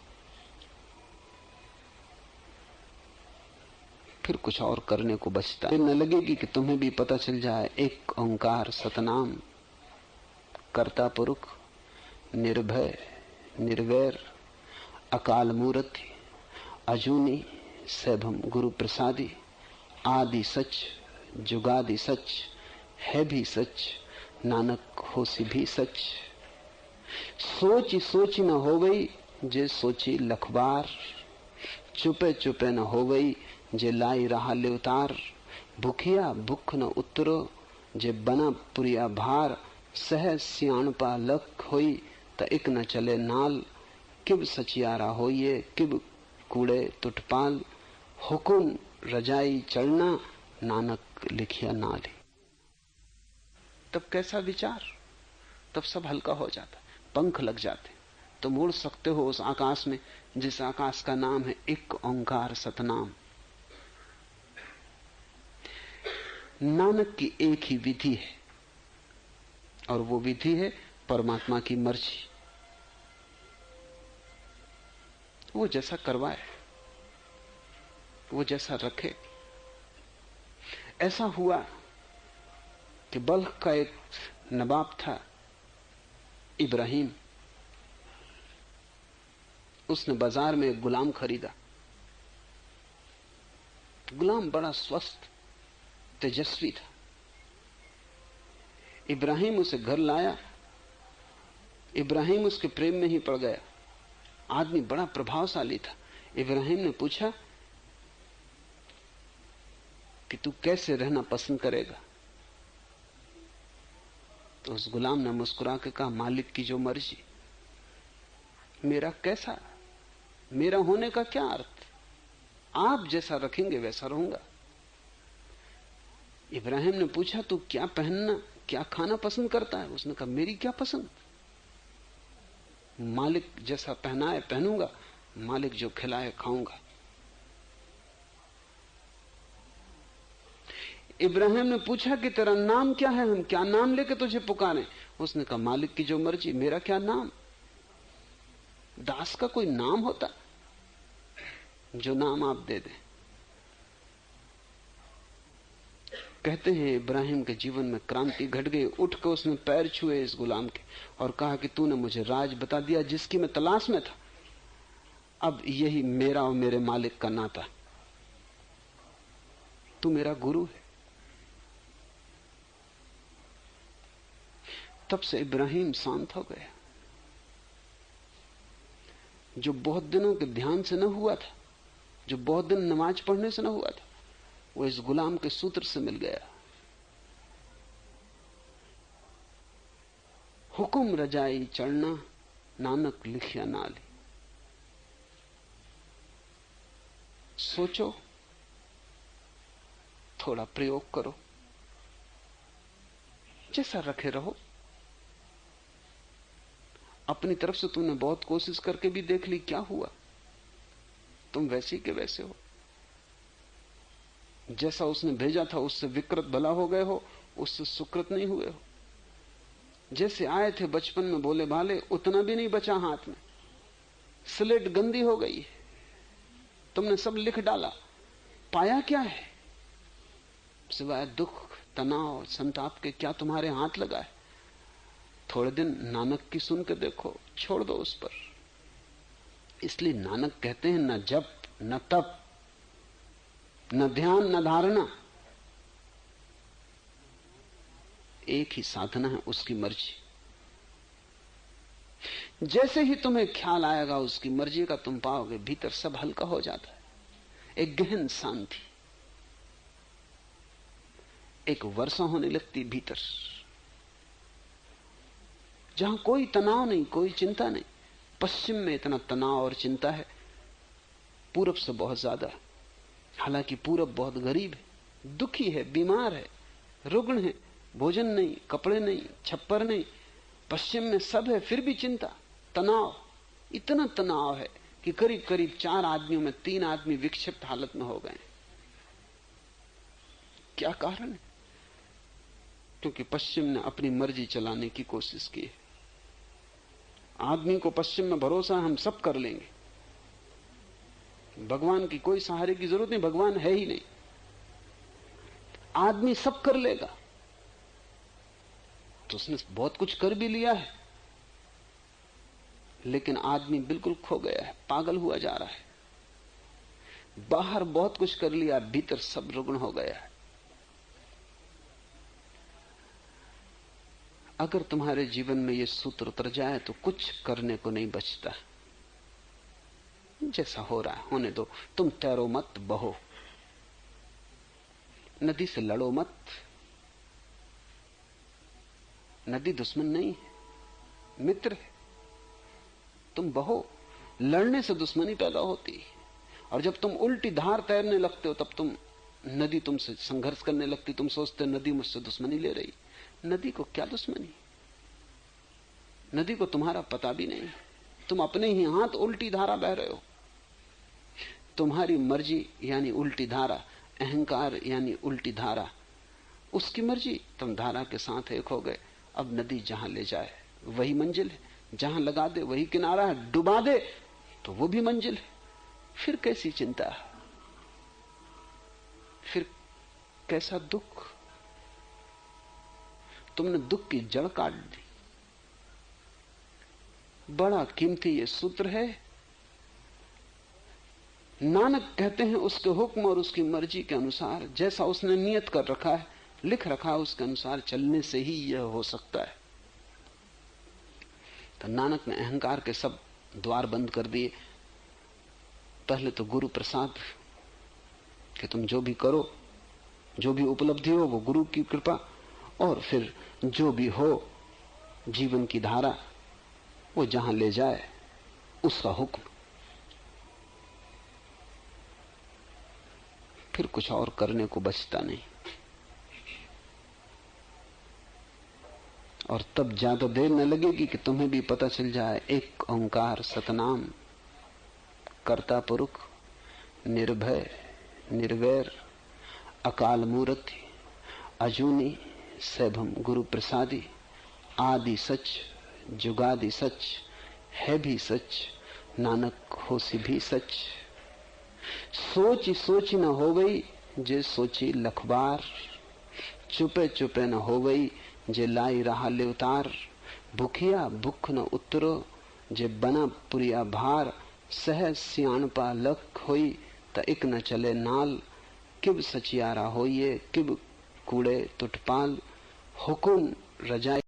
फिर कुछ और करने को बचता है न लगेगी कि तुम्हें भी पता चल जाए एक ओंकार सतनाम, कर्ता पुरुष, निर्भय निर्वैर, अकाल मूर्ति, अजूनी सैभम गुरु प्रसादी, आदि सच जुगादि सच, है भी सच नानक होसी भी सच। सोची सोची न हो गई जे सोची लखबार, चुपे चुपे न हो गई जे लाई रहा ले उतार। भूखिया भूख न उतरो जे बना पुरिया भार, सहज सियाणपा लख होई त इक न चले नाल। किब सचियारा होइए किब कूड़े तुटपाल, हुकुम रजाई चढ़ना नानक लिखिया नाली। तब कैसा विचार, तब सब हल्का हो जाता, पंख लग जाते, तुम उड़ सकते हो उस आकाश में जिस आकाश का नाम है एक ओंकार सतनाम। नानक की एक ही विधि है, और वो विधि है परमात्मा की मर्जी। वो जैसा करवाए, वो जैसा रखे। ऐसा हुआ कि बल्ख का एक नवाब था इब्राहिम, उसने बाजार में एक गुलाम खरीदा। गुलाम बड़ा स्वस्थ तेजस्वी था। इब्राहिम उसे घर लाया, इब्राहिम उसके प्रेम में ही पड़ गया। आदमी बड़ा प्रभावशाली था। इब्राहिम ने पूछा कि तू कैसे रहना पसंद करेगा? तो उस गुलाम ने मुस्कुरा के कहा, मालिक की जो मर्जी। मेरा कैसा, मेरा होने का क्या अर्थ? आप जैसा रखेंगे वैसा रहूंगा। इब्राहिम ने पूछा, तू क्या पहनना, क्या खाना पसंद करता है? उसने कहा, मेरी क्या पसंद, मालिक जैसा पहनाए पहनूंगा, मालिक जो खिलाए खाऊंगा। इब्राहिम ने पूछा कि तेरा नाम क्या है, हम क्या नाम लेके तुझे पुकारें? उसने कहा, मालिक की जो मर्जी, मेरा क्या नाम। दास का कोई नाम होता? जो नाम आप दे दें। कहते हैं इब्राहिम के जीवन में क्रांति घट गई। उठ के उसने पैर छुए इस गुलाम के और कहा कि तूने मुझे राज बता दिया जिसकी मैं तलाश में था। अब यही मेरा और मेरे मालिक का नाता। तू मेरा गुरु है। तब से इब्राहिम शांत हो गया। जो बहुत दिनों के ध्यान से न हुआ था, जो बहुत दिन नमाज पढ़ने से न हुआ था, वो इस गुलाम के सूत्र से मिल गया। हुक्म रजाई चढ़ना, नानक लिखिया नाली। सोचो, थोड़ा प्रयोग करो, जैसा रखे रहो। अपनी तरफ से तूने बहुत कोशिश करके भी देख ली, क्या हुआ? तुम वैसे के वैसे हो। जैसा उसने भेजा था उससे विकृत भला हो गए हो, उससे सुकृत नहीं हुए हो। जैसे आए थे बचपन में भोले भाले, उतना भी नहीं बचा हाथ में। स्लेट गंदी हो गई, तुमने सब लिख डाला। पाया क्या है सिवाय दुख, तनाव, संताप के? क्या तुम्हारे हाथ लगा है? थोड़े दिन नानक की सुन के देखो, छोड़ दो उस पर। इसलिए नानक कहते हैं, न जप न तप न ध्यान न धारणा, एक ही साधना है, उसकी मर्जी। जैसे ही तुम्हें ख्याल आएगा उसकी मर्जी का, तुम पाओगे भीतर सब हल्का हो जाता है। एक गहन शांति, एक वर्षा होने लगती भीतर, जहां कोई तनाव नहीं, कोई चिंता नहीं। पश्चिम में इतना तनाव और चिंता है, पूरब से बहुत ज्यादा। हालांकि पूरब बहुत गरीब है, दुखी है, बीमार है, रुग्ण है, भोजन नहीं, कपड़े नहीं, छप्पर नहीं। पश्चिम में सब है, फिर भी चिंता, तनाव। इतना तनाव है कि करीब करीब 4 आदमियों में 3 आदमी विक्षिप्त हालत में हो गए। क्या कारण है? क्योंकि पश्चिम ने अपनी मर्जी चलाने की कोशिश की है। आदमी को पश्चिम में भरोसा, हम सब कर लेंगे, भगवान की कोई सहारे की जरूरत नहीं, भगवान है ही नहीं, आदमी सब कर लेगा। तो उसने बहुत कुछ कर भी लिया है, लेकिन आदमी बिल्कुल खो गया है, पागल हुआ जा रहा है। बाहर बहुत कुछ कर लिया, भीतर सब रुग्ण हो गया है। अगर तुम्हारे जीवन में यह सूत्र उतर जाए तो कुछ करने को नहीं बचता। जैसा हो रहा है होने दो। तुम तैरो मत, बहो, नदी से लड़ो मत। नदी दुश्मन नहीं है, मित्र है। तुम बहो, लड़ने से दुश्मनी पैदा होती है। और जब तुम उल्टी धार तैरने लगते हो, तब नदी तुमसे संघर्ष करने लगती। तुम सोचते नदी मुझसे दुश्मनी ले रही। नदी को क्या दुश्मनी? नदी को तुम्हारा पता भी नहीं। तुम अपने ही हाथ उल्टी धारा बह रहे हो। तुम्हारी मर्जी यानी उल्टी धारा, अहंकार यानी उल्टी धारा, उसकी मर्जी, तुम धारा के साथ एक हो गए। अब नदी जहां ले जाए वही मंजिल है, जहां लगा दे वही किनारा है, डुबा दे तो वो भी मंजिल है। फिर कैसी चिंता, फिर कैसा दुख? तुमने दुख की जड़ काट दी। बड़ा कीमती ये सूत्र है। नानक कहते हैं उसके हुक्म और उसकी मर्जी के अनुसार, जैसा उसने नियत कर रखा है, लिख रखा है, उसके अनुसार चलने से ही यह हो सकता है। तो नानक ने अहंकार के सब द्वार बंद कर दिए। पहले तो गुरु प्रसाद कि तुम जो भी करो, जो भी उपलब्धि हो वो गुरु की कृपा, और फिर जो भी हो जीवन की धारा वो जहां ले जाए उसका हुक्म। फिर कुछ और करने को बचता नहीं। और तब ज्यादा देर न लगेगी कि तुम्हें भी पता चल जाए एक ओंकार सतनाम, कर्ता पुरुष, निर्भय निर्वैर, अकाल मूर्ति, अजूनी सैभम गुरु प्रसादी, आदि सच जुगादि सच, है भी सच नानक होसी भी सच। सोच सोच न हो गई जे सोची लखबार, चुपे चुपे न हो गई जे लाई रहा ले उतार। भूखिया भूख न उतरो जे बना पुरिया भार, सहज सियाणपा लख होई त इक न चले नाल। किब सचियारा होइए किब कूड़े तुटपाल, हुकुम रजाई